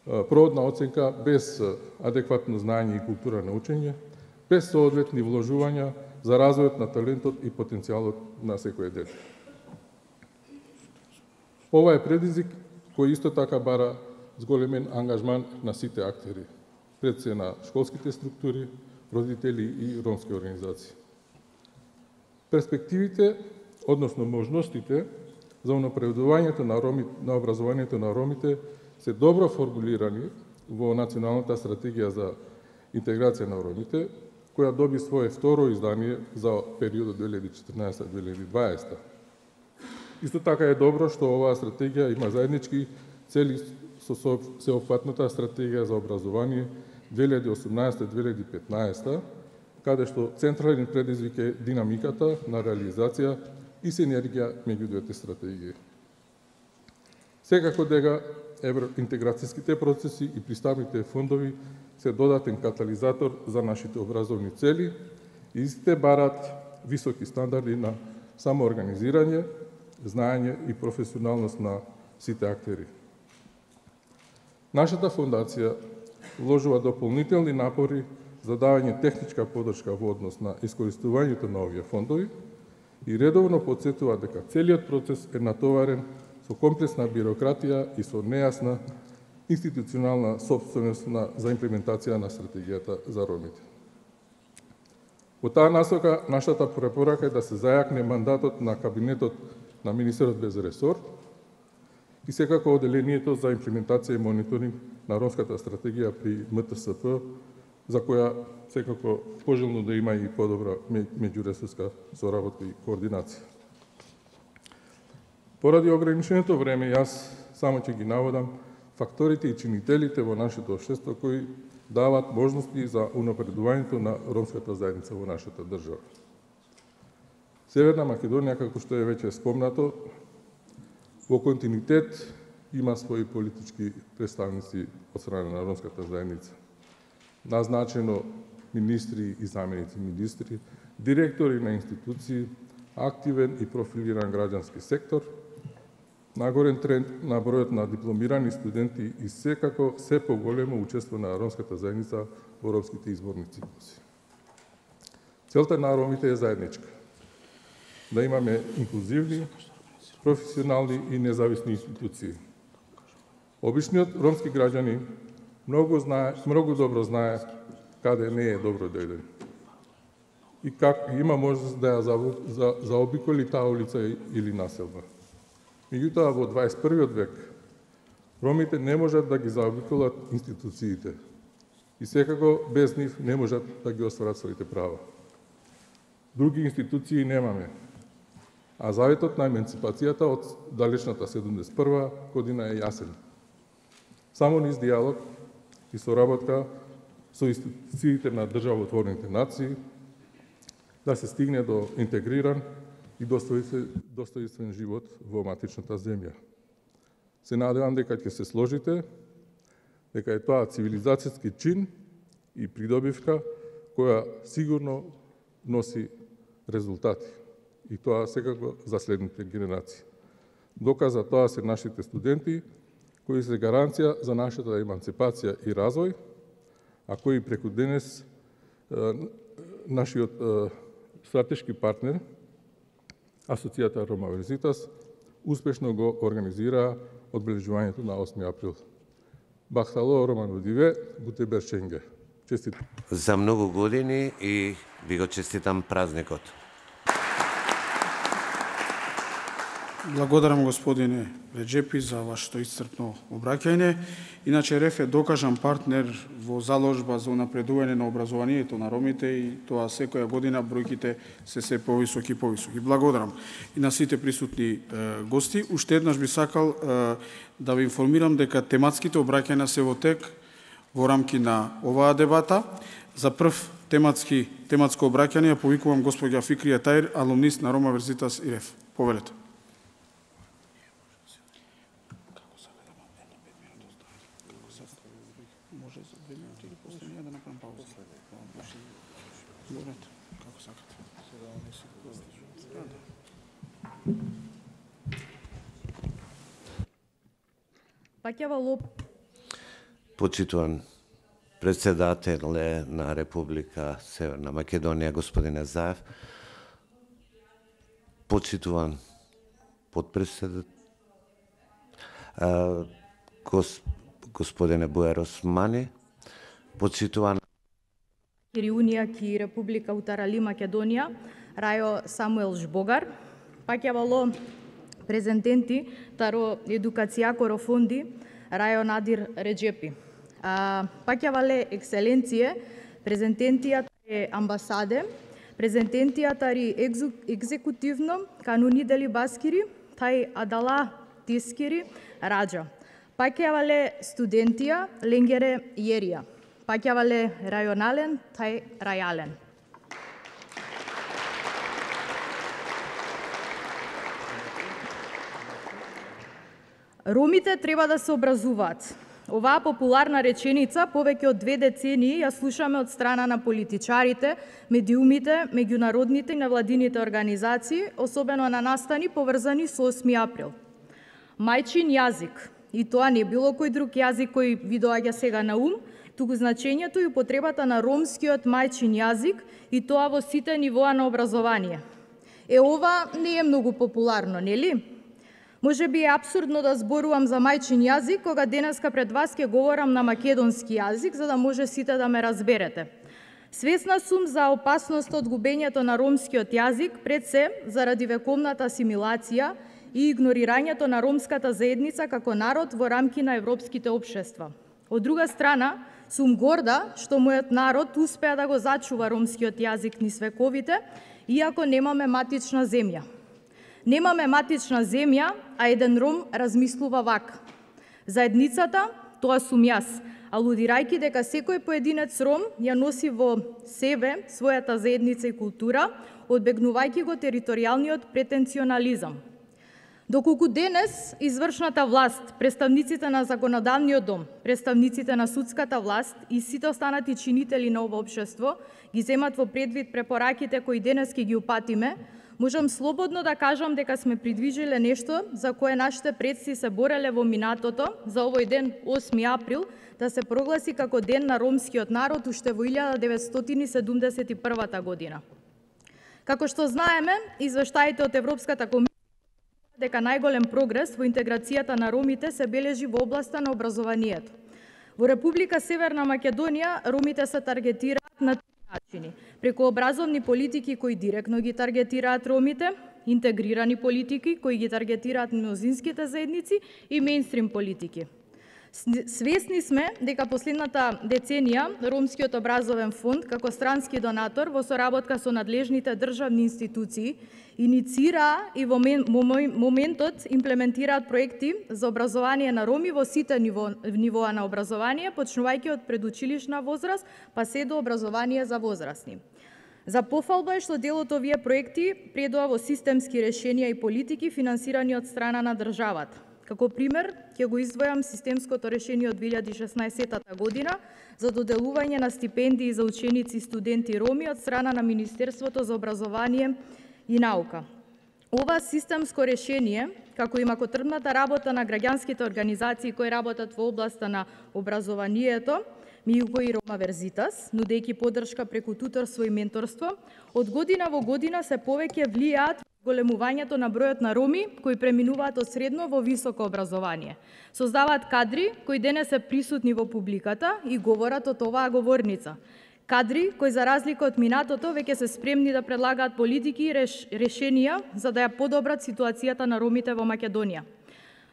проводна оценка без адекватно знаење и култура на учење, без соодветни вложувања за развојот на талентот и потенцијалот на секој дете. Ова е предизвик кој исто така бара зголемен ангажман на сите актери, пред се на школските структури, родители и ромски организации. Перспективите, односно можностите за унапредувањето на образованието на ромите се добро формулирани во Националната стратегија за интеграција на ромите, која доби свое второ издание за периодот 2014-2020. Исто така е добро што оваа стратегија има заеднички цели со сеопфатната стратегија за образование 2018-2015, каде што централен предизвик е динамиката на реализација и синергија меѓу двете стратегии. Секако дека евроинтеграцијските процеси и пристапните фондови се додатен катализатор за нашите образовни цели и истите барат високи стандарди на самоорганизирање, знаење и професионалност на сите актери. Нашата фондација вложува дополнителни напори за давање техничка поддршка во однос на искористувањето на овие фондови и редовно потсетува дека целиот процес е натоварен со комплексна бирократија и со нејасна институционална собственост за имплементација на стратегијата за ромите. Во таа насока, нашата препорака е да се зајакне мандатот на кабинетот на министерот без ресор и секако одделението за имплементација и мониторинг на ромската стратегија при МТСП, за која секако пожелно да има и подобра меѓуресорска соработка и координација. Поради ограниченото време, јас само ќе ги наводам факторите и чинителите во нашето општество кои дават можности за унапредувањето на ромската заедница во нашата држава. Северна Македонија, како што е веќе спомнато, во континуитет има своји политички представници од страна на ромската заедница. Назначено министри и заменици министри, директори на институции, активен и профилиран граѓански сектор, нагорен тренд на бројот на дипломирани студенти и секако се поголемо учество на ромската заедница во ромските изборни циклуси. Целта на ромите е заедничка. Да имаме инклузивни, професионални и независни институции. Обичниот ромски граѓанин многу добро знае каде не е добро дојден и как има можност да ја заобиколи таа улица или населба. Меѓутоа, во 21. век, ромите не можат да ги заобиколат институциите и секако без нив не можат да ги остварат своите права. Други институции немаме, а заветот на емансипацијата од далечната 71. година е јасен. Само низ диалог и соработка со институциите на државотворните нации да се стигне до интегриран и достоинствен живот во матичната земја. Се надевам дека ќе се сложите дека е тоа цивилизацијски чин и придобивка која сигурно носи резултати. И тоа секако за следните генерации. Доказ за тоа се нашите студенти, кои се гаранција за нашата еманципација и развој, а кои преку денес нашиот стратешки партнер, Асоцијата Рома Верзитас, успешно го организираа одбележувањето на 8 април. Бахтало Роман Водиве, Гутеберченге. Честит. За многу години и ви го честитам празникот. Благодарам господине Реджепи за вашето исцрпно обраќање. Иначе РФ е докажан партнер во заложба за унапредување на образованието на ромите и тоа секоја година бројките се повисоки и повисоки. Благодарам и на сите присутни гости. Уште еднаш би сакал да ви информирам дека тематските обраќања се во тек во рамки на оваа дебата. За прв тематско обраќање ја повикувам господја Фикрија Таир, алумнист на Рома Верзитас и РФ. Повелете. Почитуван председателе на Република Северна Македонија, господине Заев, почитуван подпредседател, господине Буер Османи, почитуван Унија ки Република Утарали Македонија, Рајо Самуел Жбогар, паќавало презентенти таро едукација корофонди, Рајо Надир Реджепи. Паќавале екселенције, презентентијата е амбасаде, презентентијата ри екзекутивно, кануни дели баскири, тај адала тискири раджа. Паќавале студентија, ленгере јерија. Паќавале рајонален, тај рајален. Ромите треба да се образуваат. Оваа популарна реченица повеќе од 2 децении ја слушаме од страна на политичарите, медиумите, меѓународните и невладините организации, особено на настани поврзани со 8 април. Мајчин јазик, и тоа не било кој друг јазик кој ви доаѓа сега на ум, туку значењето и употребата на ромскиот мајчин јазик и тоа во сите нивоа на образование. Ова не е многу популарно, нели? Може би е абсурдно да зборувам за мајчин јазик, кога денеска пред вас ќе говорам на македонски јазик, за да може сите да ме разберете. Свесна сум за опасноста од губењето на ромскиот јазик, пред се заради вековната асимилација и игнорирањето на ромската заедница како народ во рамки на европските општества. Од друга страна, сум горда што мојот народ успеа да го зачува ромскиот јазик низ вековите, иако немаме матична земја. Немаме матична земја, а еден ром размислува вака. Заедницата, тоа сум јас, алудирајќи дека секој поединец ром ја носи во себе својата заедница и култура, одбегнувајќи го територијалниот претенционализам. Доколку денес извршната власт, представниците на законодавниот дом, представниците на судската власт и сите останати чинители на ова општество ги земат во предвид препораките кои денес ќе ги упатиме, можам слободно да кажам дека сме придвижиле нешто за кое нашите предци се бореле во минатото, за овој ден 8 април, да се прогласи како ден на ромскиот народ уште во 1971 година. Како што знаеме, извештаите од Европската комисија дека најголем прогрес во интеграцијата на ромите се бележи во областа на образованието. Во Република Северна Македонија ромите се таргетираат на начини. Преку образовни политики кои директно ги таргетираат ромите, интегрирани политики кои ги таргетираат мнозинските заедници и мејнстрим политики. Свесни сме дека последната деценија Ромскиот образовен фонд како странски донатор во соработка со надлежните државни институции иницира и во моментот имплементираат проекти за образование на роми во сите нивоа на образование, почнувајќи од предучилишна возраст па се до образование за возрастни. За пофалба е што дел од овие проекти предоа во системски решенија и политики финансирани од страна на државата. Како пример, ќе го издвојам системското решение од 2016 година за доделување на стипендии за ученици и студенти роми од страна на Министерството за образование и наука. Ова системско решение, како и макотрпната работа на граѓанските организации кои работат во областа на образованието, меѓу кои Рома Верзитас, нудејќи поддршка преку туторство и менторство, од година во година се повеќе влијаат големувањето на бројот на роми кои преминуваат од средно во високо образование. Создаваат кадри кои денес се присутни во публиката и говорат од оваа говорница. Кадри кои за разлика од минатото веќе се спремни да предлагаат политики и решенија за да ја подобрат ситуацијата на ромите во Македонија.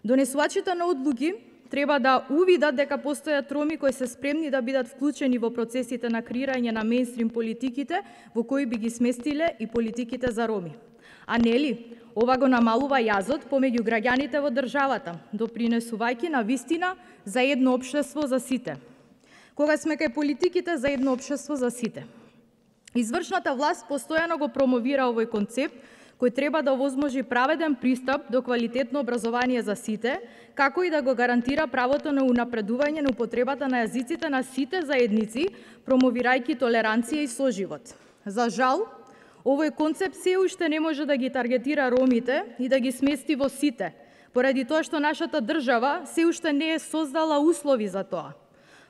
Донесувачите на одлуки треба да увидат дека постојат роми кои се спремни да бидат вклучени во процесите на креирање на мејнстрим политиките во кои би ги сместиле и политиките за роми. А нели, ова го намалува јазот помеѓу граѓаните во државата, допринесувајќи на вистина за едно општество за сите. Кога сме кај политиките за едно општество за сите. Извршната власт постојано го промовира овој концепт, кој треба да овозможи праведен пристап до квалитетно образование за сите, како и да го гарантира правото на унапредување на употребата на јазиците на сите заедници, промовирајќи толеранција и соживот. За жал, овој концепт се уште не може да ги таргетира ромите и да ги смести во сите, поради тоа што нашата држава се уште не е создала услови за тоа.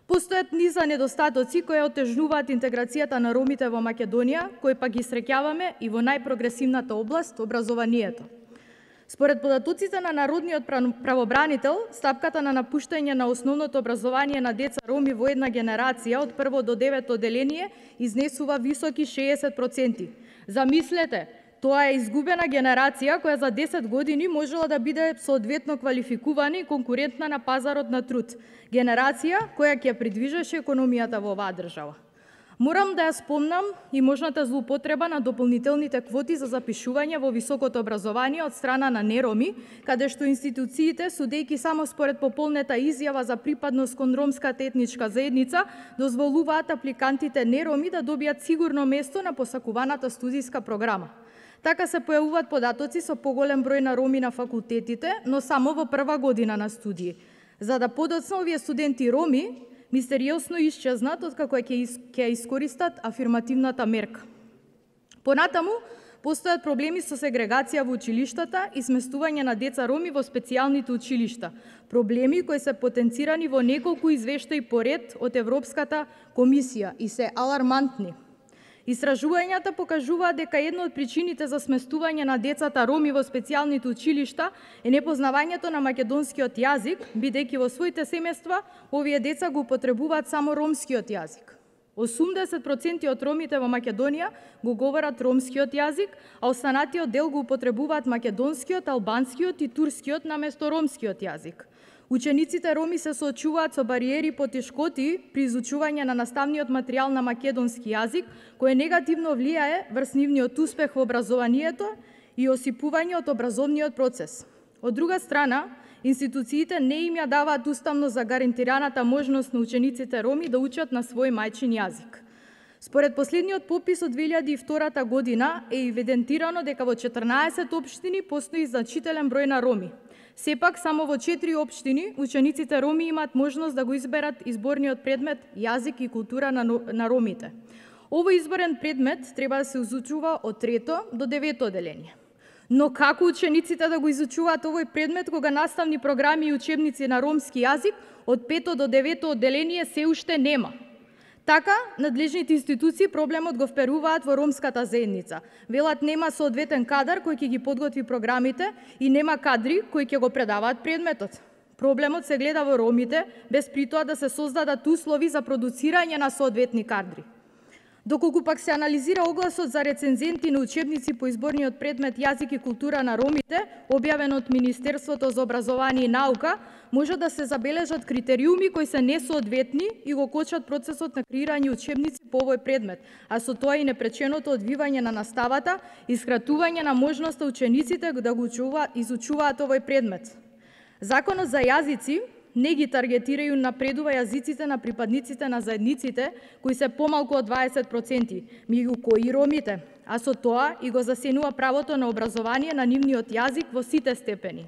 Постојат низа недостатоци кои отежнуваат интеграцијата на ромите во Македонија, кои пак ги среќаваме и во најпрогресивната област, образованието. Според податоците на Народниот правобранител, стапката на напуштање на основното образование на деца роми во една генерација од 1 до 9 одделение изнесува високи 60%. Замислете, тоа е изгубена генерација која за 10 години можела да биде соодветно квалификувана и конкурентна на пазарот на труд. Генерација која ќе придвижеше економијата во оваа држава. Морам да ја спомнам и можната злоупотреба на дополнителните квоти за запишување во високото образование од страна на нероми, каде што институциите, судејќи само според пополнета изјава за припадност кон ромската етничка заедница, дозволуваат апликантите нероми да добијат сигурно место на посакуваната студиска програма. Така се појавуваат податоци со поголем број на роми на факултетите, но само во прва година на студии. За да подоцна овие студенти роми мистериосно исчезнат откако ќе искористат афирмативната мерка. Понатаму, постојат проблеми со сегрегација во училиштата и сместување на деца роми во специјалните училишта. Проблеми кои се потенцирани во неколку извештаи поред од Европската комисија и се алармантни. Истражувањата покажуваат дека една од причините за сместување на децата роми во специјалните училишта е непознавањето на македонскиот јазик, бидејќи во своите семејства овие деца го употребуваат само ромскиот јазик. 80% од ромите во Македонија го говорат ромскиот јазик, а останатиот дел го употребуваат македонскиот, албанскиот и турскиот наместо ромскиот јазик. Учениците роми се соочуваат со бариери и потешкоти при изучување на наставниот материјал на македонски јазик, кој негативно влијае врз нивниот успех во образованието и осипување од образовниот процес. Од друга страна, институциите не им ја даваат уставно загарантираната можност на учениците роми да учат на свој мајчин јазик. Според последниот попис од 2002 година е евидентирано дека во 14 општини постои значителен број на роми. Сепак, само во 4 општини учениците роми имаат можност да го изберат изборниот предмет јазик и култура на ромите. Овој изборен предмет треба да се изучува од 3 до 9 одделение. Но како учениците да го изучуваат овој предмет кога наставни програми и учебници на ромски јазик од 5 до 9 одделение се уште нема? Така, надлежните институции проблемот го вперуваат во ромската заедница. Велат нема соодветен кадар кој ќе ги подготви програмите и нема кадри кои ќе го предаваат предметот. Проблемот се гледа во ромите, без при тоа да се создадат услови за продуцирање на соодветни кадри. Доколку пак се анализира огласот за рецензенти на учебници по изборниот предмет јазик и култура на ромите, објавен од Министерството за образование и наука, може да се забележат критериуми кои се несоодветни и го кочат процесот на креирање учебници по овој предмет, а со тоа и непреченото одвивање на наставата и скратување на можноста учениците да го изучуваат овој предмет. Законот за јазици не ги таргетира и напредува јазиците на припадниците на заедниците кои се помалку од 20%, меѓу кои ромите, а со тоа и го засенува правото на образование на нивниот јазик во сите степени.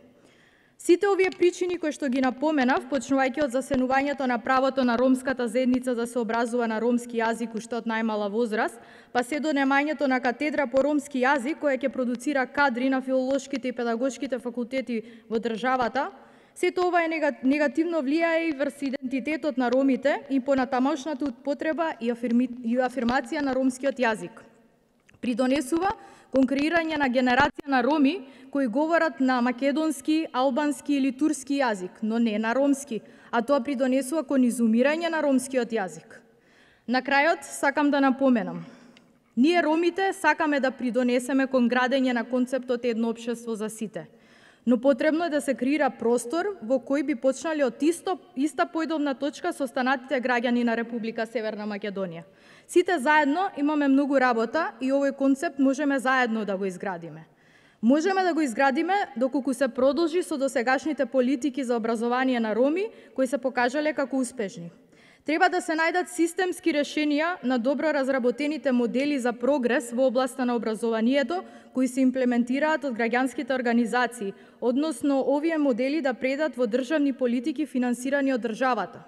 Сите овие причини кои што ги напоменав, почнувајќи од засенувањето на правото на ромската заедница да се образува на ромски јазик уште од најмала возраст, па се до немањето на катедра по ромски јазик која ќе продуцира кадри на филолошките и педагошките факултети во државата, сето ова е негативно влијае и врз идентитетот на ромите и понатамошната употреба и афирмација на ромскиот јазик. Придонесува кон креирање на генерација на роми кои говорат на македонски, албански или турски јазик, но не на ромски, а тоа придонесува кон изумирање на ромскиот јазик. На крајот сакам да напоменам. Ние ромите сакаме да придонесеме кон градење на концептот едно општество за сите. Но потребно е да се креира простор во кој би почнали од иста појдовна точка со останатите граѓани на Република Северна Македонија. Сите заедно имаме многу работа и овој концепт можеме заедно да го изградиме. Можеме да го изградиме доколку се продолжи со досегашните политики за образование на роми кои се покажале како успешни. Треба да се најдат системски решенија на добро разработените модели за прогрес во областа на образованието кои се имплементираат од граѓанските организации, односно овие модели да предат во државни политики финансирани од државата.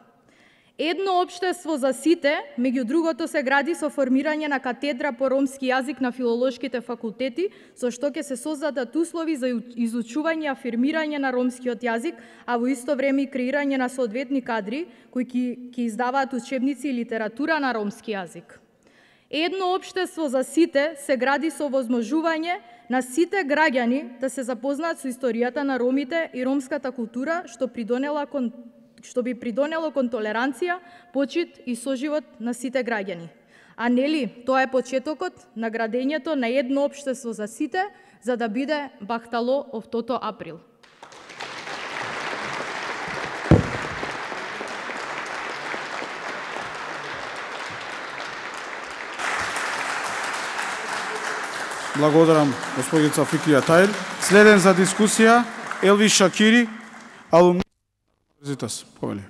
Едно општество за сите, меѓу другото, се гради со формирање на катедра по ромски јазик на филолошките факултети, со што ќе се создадат услови за изучување и афирмирање на ромскиот јазик, а во исто време и креирање на соодветни кадри кои ќе издаваат учебници и литература на ромски јазик. Едно општество за сите се гради со возможување на сите граѓани да се запознаат со историјата на ромите и ромската култура, што би придонело кон толеранција, почит и соживот на сите граѓани. А нели, тоа е почетокот на градењето на едно општество за сите, за да биде бахтало овтото април. Благодарам, господица Фикрија Тајр. Следен за дискусија, Елвис Шакири, алумни Универзитас. Повели.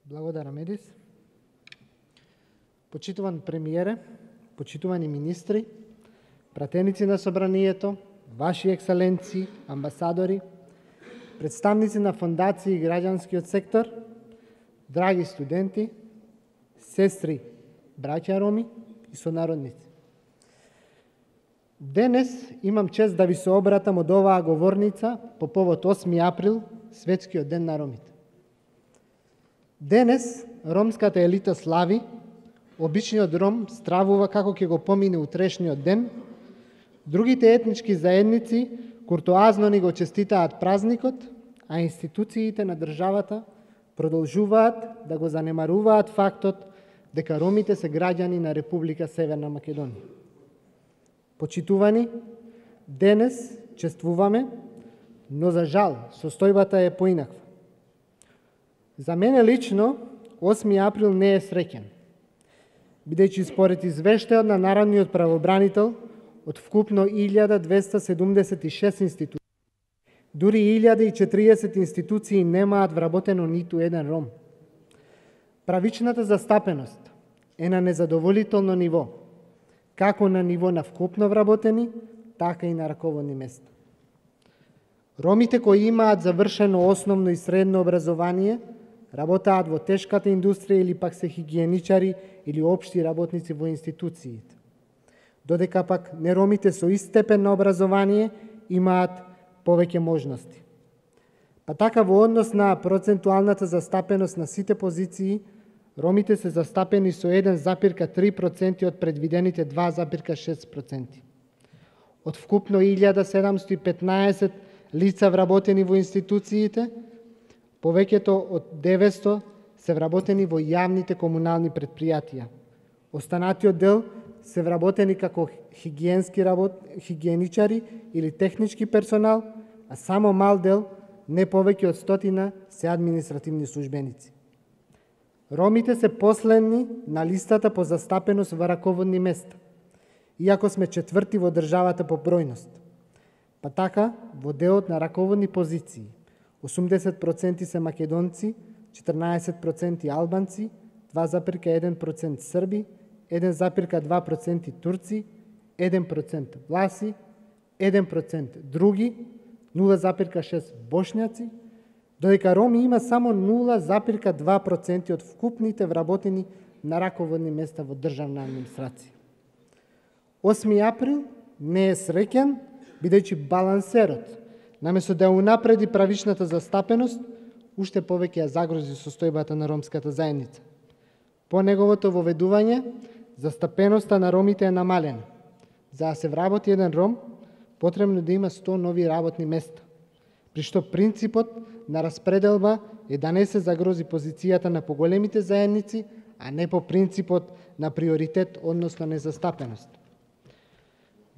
Благодарам, Едис. Почитуван премиере, почитувани министри, пратеници на собранието, ваши екселенци, амбасадори, представници на фондации и граѓанскиот сектор, драги студенти, сестри, браќа роми и сонародници. Денес имам чест да ви се обратам од оваа говорница по повод 8 април, Светскиот ден на ромите. Денес ромската елита слави, обичниот ром стравува како ќе го помине утрешниот ден, другите етнички заедници куртоазно ни го честитаат празникот, а институциите на државата продолжуваат да го занемаруваат фактот дека ромите се граѓани на Република Северна Македонија. Почитувани, денес чествуваме, но за жал состојбата е поинаква. За мене лично 8 април не е среќен, бидејќи според извештајот на Народниот правобранител од вкупно 1276 институции, дури 1040 институции немаат вработено ниту еден ром. Правичната застапеност е на незадоволително ниво, како на ниво на вкупно вработени, така и на раководни места. Ромите кои имаат завршено основно и средно образование, работаат во тешката индустрија или пак се хигиеничари или општи работници во институциите. Додека пак неромите со ист степен на образование имаат повеќе можности. Па така во однос на процентуалната застапеност на сите позиции, ромите се застапени со 1,3% од предвидените 2,6%. Од вкупно 1715 лица вработени во институциите, повеќето од 900 се вработени во јавните комунални предпријатија. Останатиот дел се вработени како хигиеничари или технички персонал, а само мал дел, не повеќе од 100, се административни службеници. Ромите се последни на листата по застапеност во раководни места, иако сме четврти во државата по бројност. Па така, во делот на раководни позиции, 80% се македонци, 14% албанци, 2,1% срби, 1,2% турци, 1% власи, 1% други, 0,6% бошњаци, додека роми има само 0,2% од вкупните вработени на раководни места во државна администрација. 8 април не е среќен, бидејќи балансерот, наместо да унапреди правичната застапеност, уште повеќе ја загрози состојбата на ромската заедница. По неговото воведување, застапеноста на ромите е намалена. За да се вработи еден ром, потребно да има 100 нови работни места, при што принципот на распределба е да не се загрози позицијата на поголемите заедници, а не по принципот на приоритет, односно незастапеност.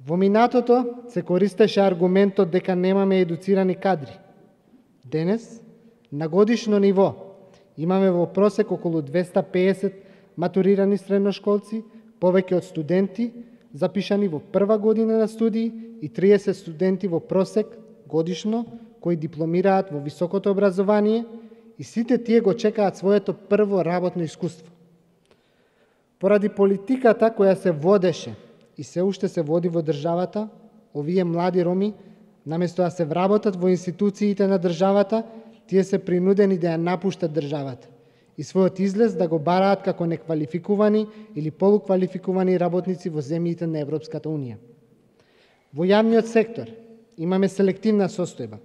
Во минатото се користеше аргументот дека немаме едуцирани кадри. Денес, на годишно ниво, имаме во просек околу 250 матурирани средношколци, повеќе од студенти запишани во прва година на студии и 30 студенти во просек годишно кои дипломираат во високото образование и сите тие го чекаат своето прво работно искуство. Поради политиката која се водеше и се уште се води во државата, овие млади роми, наместо да се вработат во институциите на државата, тие се принудени да ја напуштат државата и својот излез да го бараат како неквалификувани или полуквалификувани работници во земјите на Европската Унија. Во јавниот сектор имаме селективна состојба.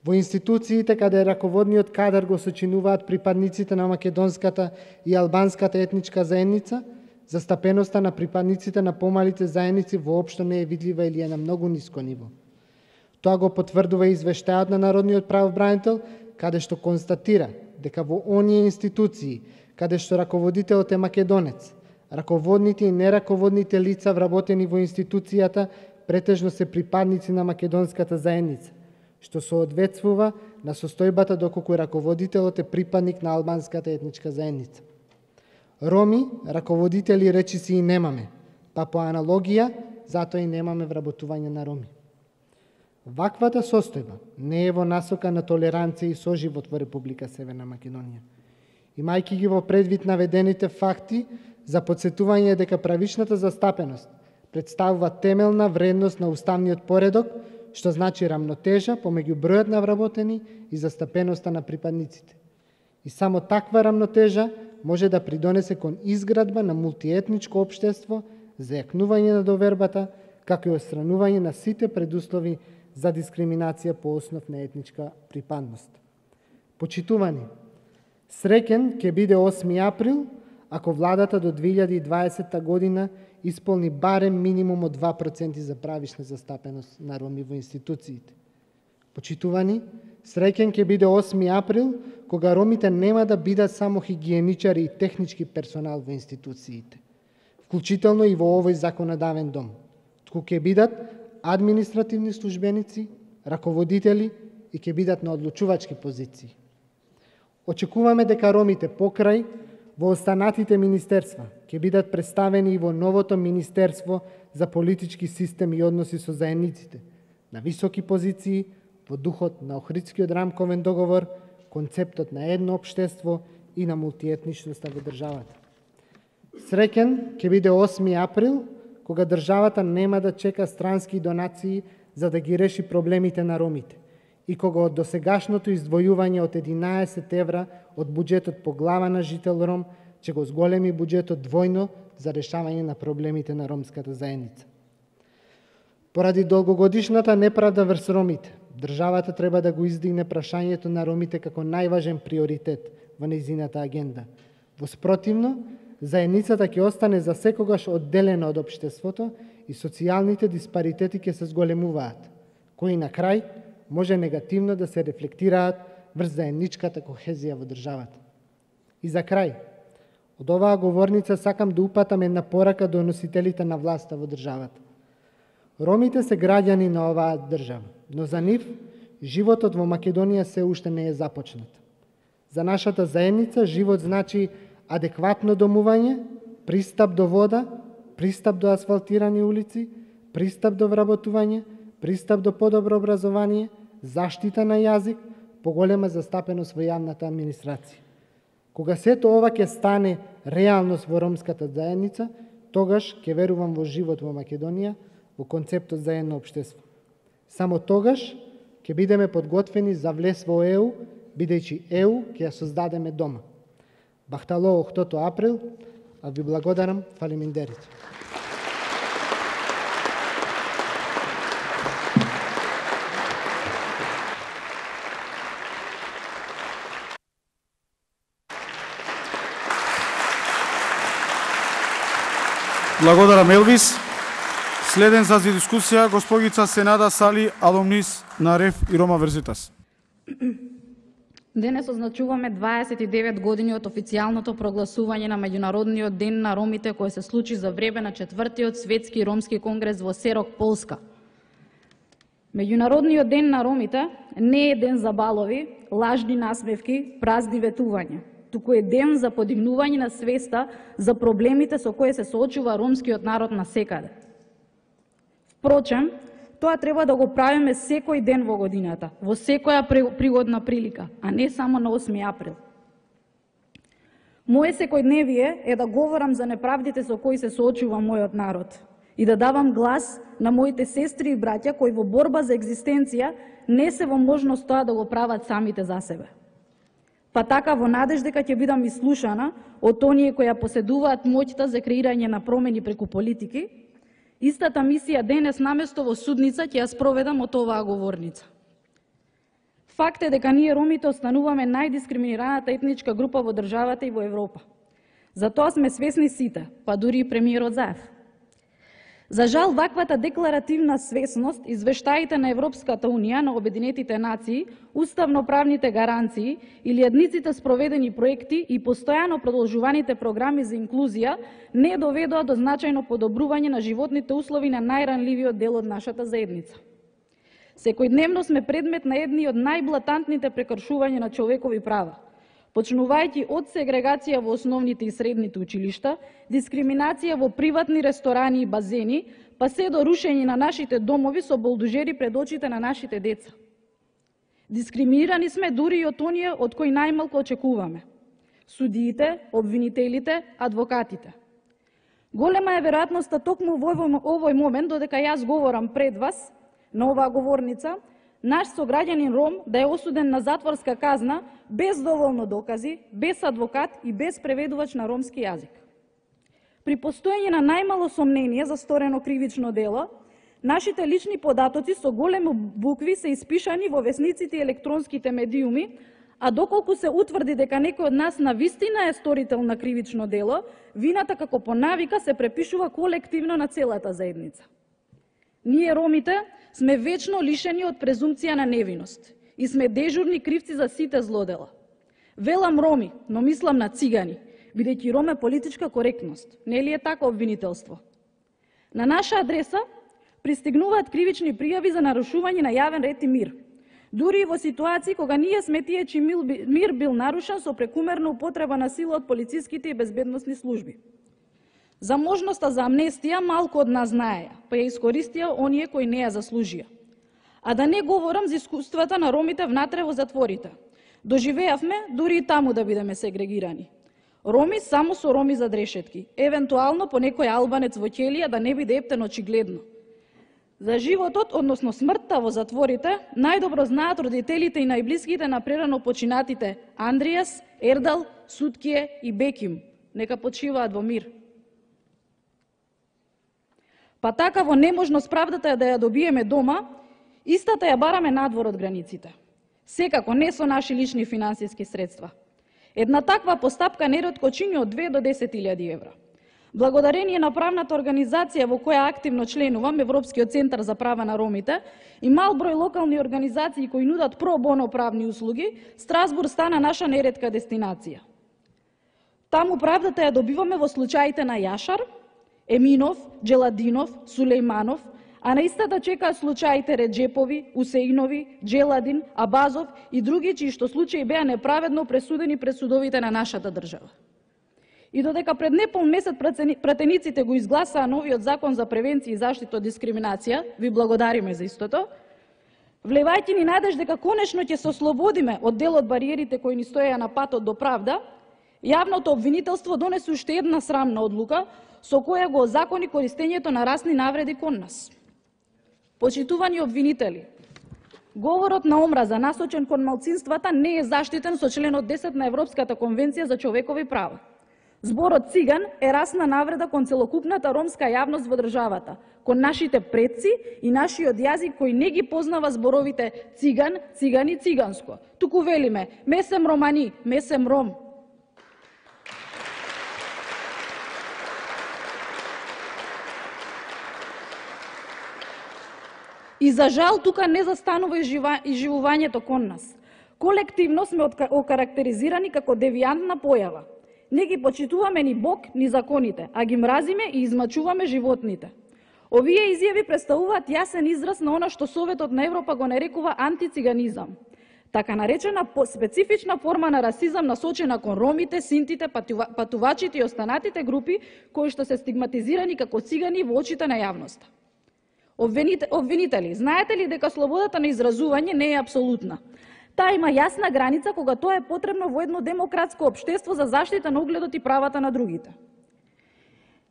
Во институциите каде раководниот кадар го сочинуваат припадниците на македонската и албанската етничка заедница, застапеноста на припадниците на помалите заедници воопшто не е видлива или е на многу ниско ниво. Тоа го потврдува извештајот на Народниот правобранител, каде што констатира дека во оние институции, каде што раководителот е македонец, раководните и нераководните лица вработени во институцијата претежно се припадници на македонската заедница, што соодветствува на состојбата доколку раководителот е припадник на албанската етничка заедница. Роми, раководители речиси и немаме, па по аналогија, затоа и немаме вработување на роми. Ваквата состојба не е во насока на толеранција и соживот во Република Северна Македонија. Имајќи ги во предвид наведените факти за подсетување дека правичната застапеност представува темелна вредност на уставниот поредок, што значи рамнотежа помеѓу бројот на вработени и застапеноста на припадниците. И само таква рамнотежа може да придонесе кон изградба на мултиетничко општество, зајакнување на довербата, како и отстранување на сите предуслови за дискриминација по основ на етничка припадност. Почитувани, среќен ќе биде 8 април, ако владата до 2020 година исполни барем минимум од 2% за правична застапеност на роми во институциите. Почитувани, среќен ќе биде 8 април, кога ромите нема да бидат само хигиеничари и технички персонал во институциите, вклучително и во овој законодавен дом, туку ќе бидат административни службеници, раководители и ќе бидат на одлучувачки позиции. Очекуваме дека ромите покрај во останатите министерства ќе бидат представени и во новото Министерство за политички систем и односи со заедниците, на високи позиции, во духот на Охридскиот рамковен договор, концептот на едно општество и на мултиетничноста во државата. Среќен ќе биде 8 април, кога државата нема да чека странски донации за да ги реши проблемите на ромите и кога од досегашното издвојување од 11 евра од буџетот по глава на жител ром ќе го зголеми буџетот двојно за решавање на проблемите на ромската заедница. Поради долгогодишната неправда врз ромите, државата треба да го издигне прашањето на ромите како најважен приоритет во нејзината агенда. Во спротивно, заедницата ќе остане за секогаш одделена од општеството и социјалните диспаритети ќе се зголемуваат, кои на крај може негативно да се рефлектираат врз заедничката кохезија во државата. И за крај, од оваа говорница сакам да упатам една порака до носителите на власта во државата. Ромите се граѓани на оваа држава, но за нив животот во Македонија се уште не е започнат. За нашата заедница живот значи адекватно домување, пристап до вода, пристап до асфалтирани улици, пристап до вработување, пристап до подобро образование, заштита на јазик, поголема застапеност во јавната администрација. Кога сето ова ќе стане реалност во ромската заедница, тогаш ќе верувам во живот во Македонија, во концептот за едно општество. Само тогаш ќе бидеме подготвени за влез во ЕУ, бидејќи ЕУ ќе ја создадеме дома. Бахтало 8 април, а ви благодарам, фалиминдерите. Благодарам, Елвис. Следен за дискусија госпогица Сенада Сали, алумнис на РЕФ и Рома Верзитас. Денес означуваме 29 години од официјалното прогласување на Меѓународниот ден на ромите кој се случи за време на 4-тиот светски ромски конгрес во Серок, Полска. Меѓународниот ден на ромите не е ден за балови, лажни насмевки, празни ветувања, туку е ден за подигнување на свеста за проблемите со кои се соочува ромскиот народ насекаде. Впрочем, тоа треба да го правиме секој ден во годината, во секоја пригодна прилика, а не само на 8 април. Моje секојдневие е да говорам за неправдите со кои се соочува мојот народ и да давам глас на моите сестри и браќа кои во борба за екзистенција не се во можност тоа да го прават самите за себе. Па така во надеж дека ќе бидам ислушана од оние кои ја поседуваат моќта за креирање на промени преку политики, истата мисија денес наместо во судница ќе ја спроведам од оваа говорница. Факт е дека ние ромите остануваме најдискриминираната етничка група во државата и во Европа. За тоа сме свесни сите, па дури и премиерот Заев. За жал, ваквата декларативна свесност, извештаите на Европската Унија, на Обединетите нации, уставно-правните гаранции или едниците спроведени проекти и постојано продолжуваните програми за инклузија не доведоа до значајно подобрување на животните услови на најранливиот дел од нашата заедница. Секојдневно сме предмет на едни од најблатантните прекршувања на човекови права, почнувајќи од сегрегација во основните и средните училишта, дискриминација во приватни ресторани и базени, па се до рушење на нашите домови со болдужери пред очите на нашите деца. Дискриминирани сме дури и од оние од кои најмалку очекуваме – судиите, обвинителите, адвокатите. Голема е веројатноста токму во овој момент, додека јас говорам пред вас, на оваа говорница, наш сограѓанин Ром да е осуден на затворска казна без доволно докази, без адвокат и без преведувач на ромски јазик. При постоење на најмало сомнение за сторено кривично дело, нашите лични податоци со големи букви се испишани во весниците и електронските медиуми, а доколку се утврди дека некој од нас навистина е сторител на кривично дело, вината како по навика се препишува колективно на целата заедница. Ние ромите сме вечно лишени од презумпција на невиност и сме дежурни кривци за сите злодела. Велам роми, но мислам на цигани, бидејќи ром е политичка коректност. Нели е така обвинителство? На наша адреса пристигнуваат кривични пријави за нарушување на јавен ред и мир. Дури и во ситуации кога ние сме тие чиј мир бил нарушен со прекумерна употреба на сила од полициските и безбедносни служби. За можноста за амнестија малку од нас знаеја, па ја искористија оние кои не ја заслужија. А да не говорам за искуствата на ромите внатре во затворите. Доживеавме дури и таму да бидеме сегрегирани. Роми само со роми зад решетки, евентуално по некој албанец во ќелија да не биде ептен очигледно. За животот, односно смртта во затворите, најдобро знаат родителите и најблиските на прерано починатите Андријас, Ердал, Суткие и Беким. Нека почиваат во мир. Па така во неможност правдата да ја добиеме дома, истата ја бараме надвор од границите. Секако не со наши лични финансиски средства. Една таква постапка неретко чини од 2 до 10.000 евра. Благодарение на правната организација во која активно членувам, Европскиот центар за права на ромите, и мал број локални организации кои нудат про боно правни услуги, Страсбург стана наша неретка дестинација. Таму правдата ја добиваме во случаите на Јашар, Еминов, Джеладинов, Сулејманов, а на истата чекаат случаите Реджепови, Усеинови, Джеладин, Абазов и други чии што случаи беа неправедно пресудени пред судовите на нашата држава. И додека пред непол месец пратениците го изгласаа новиот закон за превенција и заштита од дискриминација, ви благодариме за истото, Влевајќи ни надеж дека конечно ќе се ослободиме од дел од бариерите кои ни стоеја на патот до правда, јавното обвинителство донесе уште една срамна одлука со која го озакони користењето на расни навреди кон нас. Почитувани обвинители, говорот на омраза насочен кон малцинствата не е заштитен со членот 10 на Европската конвенција за човекови права. Зборот циган е расна навреда кон целокупната ромска јавност во државата, кон нашите предци и нашиот јазик кој не ги познава зборовите циган, цигани, циганско. Туку велиме, месем романи, месем ром. И за жал тука не застанува и живувањето кон нас. Колективно сме окарактеризирани како девијантна појава. Не ги почитуваме ни Бог, ни законите, а ги мразиме и измачуваме животните. Овие изјави представуваат јасен израз на она што Советот на Европа го нарекува антициганизам. Така наречена специфична форма на расизам насочена кон ромите, синтите, патувачите и останатите групи кои што се стигматизирани како цигани во очите на јавноста. Обвинители, знаете ли дека слободата на изразување не е апсолутна? Таа има јасна граница кога тоа е потребно во едно демократско општество за заштита на угледот и правата на другите.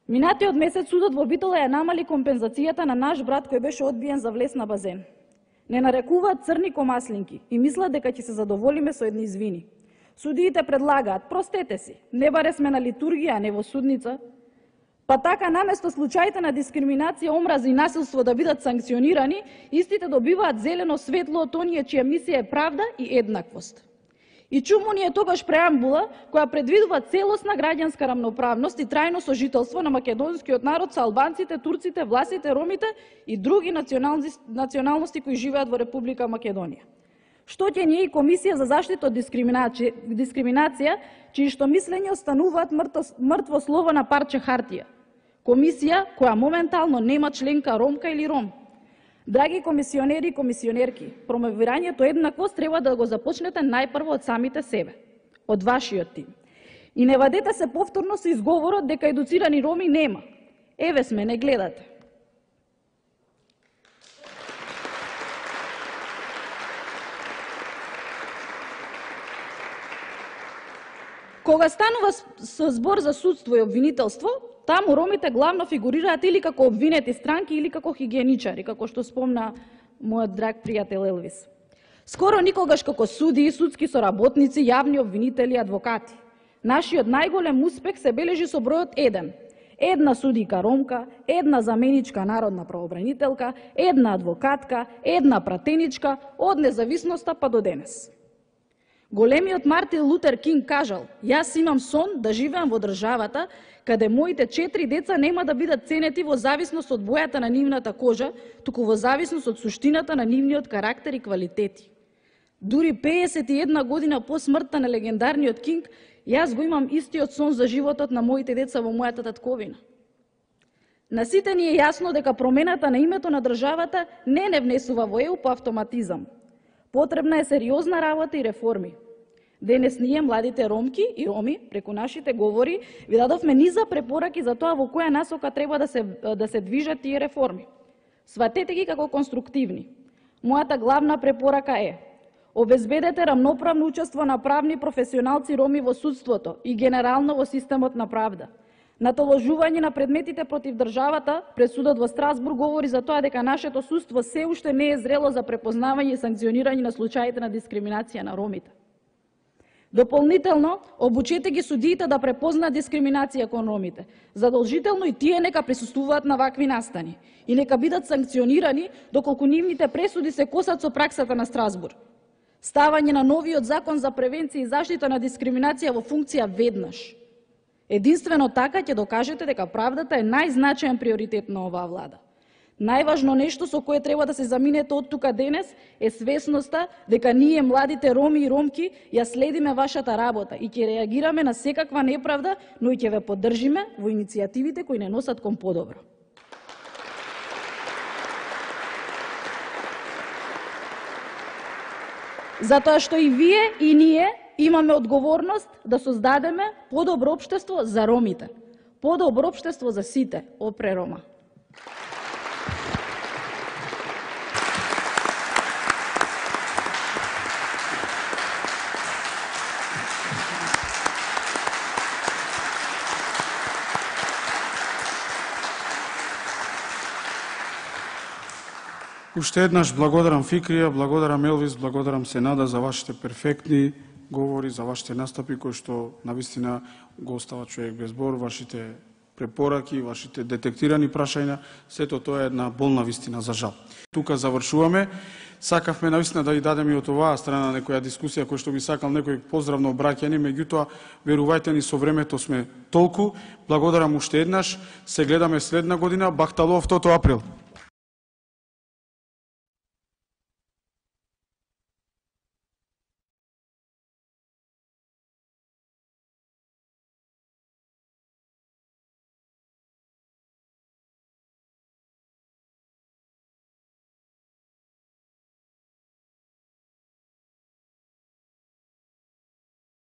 Минатиот месец судот во Битола ја намали компензацијата на наш брат кој беше одбиен за влез на базен. Не нарекуваат црни комаслинки и мислат дека ќе се задоволиме со едни извини. Судиите предлагаат, простете си, не баре сме на литургија, а не во судница. Па така, наместо случаите на дискриминација, омраза и насилство да бидат санкционирани, истите добиваат зелено светло од оние чија мисија е правда и еднаквост. И чуму ни е тогаш преамбула која предвидува целосна граѓанска рамноправност и трајно сожителство на македонскиот народ со албанците, турците, власите, ромите и други националности кои живеат во Република Македонија. Што ќе ни е и Комисија за заштита од дискриминација, чии што мислење остануваат мртво слово на парче хартија. Комисија која моментално нема членка ромка или ром. Драги комисионери и комисионерки, промовирањето еднаквост треба да го започнете најпрво од самите себе, од вашиот тим. И не вадете се повторно со изговорот дека едуцирани роми нема. Еве сме, не гледате. Кога станува со збор за судство и обвинителство, таму ромите главно фигурираат или како обвинети странки или како хигиеничари, како што спомна мојот драг пријател Елвис. Скоро никогаш како судии, судски соработници, јавни обвинители, адвокати. Нашиот најголем успех се бележи со бројот 1. Една судика ромка, една заменичка народна правобранителка, една адвокатка, една пратеничка, од независноста па до денес. Големиот Мартин Лутер Кинг кажал: "Јас имам сон да живеам во државата каде моите 4 деца нема да бидат ценети во зависност од бојата на нивната кожа, туку во зависност од суштината на нивниот карактер и квалитети." Дури 51 година по смртта на легендарниот Кинг, јас го имам истиот сон за животот на моите деца во мојата татковина. На сите ни е јасно дека промената на името на државата не внесува во ЕУ по автоматизам. Потребна е сериозна работа и реформи. Денес ние, младите ромки и роми, преку нашите говори, ви дадовме низа препораки за тоа во која насока треба да се движат тие реформи. Сватете ги како конструктивни. Мојата главна препорака е: обезбедете рамноправно учество на правни професионалци роми во судството и генерално во системот на правда. Натоложување на предметите против државата пред судот во Страсбург говори за тоа дека нашето судство се уште не е зрело за препознавање и санкционирање на случаите на дискриминација на ромите. Дополнително, обучете ги судиите да препознаат дискриминација кон ромите. Задолжително и тие нека присуствуваат на вакви настани и нека бидат санкционирани доколку нивните пресуди се косат со праксата на Страсбург. Ставање на новиот закон за превенција и заштита на дискриминација во функција веднаш. Единствено така ќе докажете дека правдата е најзначаен приоритет на оваа влада. Најважно нешто со кое треба да се заминете од тука денес е свесноста дека ние, младите роми и ромки, ја следиме вашата работа и ќе реагираме на секаква неправда, но и ќе ве поддржиме во иницијативите кои не носат кон подобро. Затоа што и вие и ние имаме одговорност да создадеме подобро општество за ромите, подобро општество за сите, опре Рома. Уште еднаш благодарам Фикрија, благодарам Елвис, благодарам Сенада за вашите перфектни говори, за вашите настапи кои што навистина го остава човек без збор, вашите препораки, вашите детектирани прашања, сето тоа е една болна вистина за жал. Тука завршуваме. Сакавме навистина да ви дадеме и од оваа страна некоја дискусија кој што би сакал некој поздравно обраќање, меѓутоа верувајте ни со времето сме толку. Благодарам уште еднаш. Се гледаме следна година, Бахталов 2 април.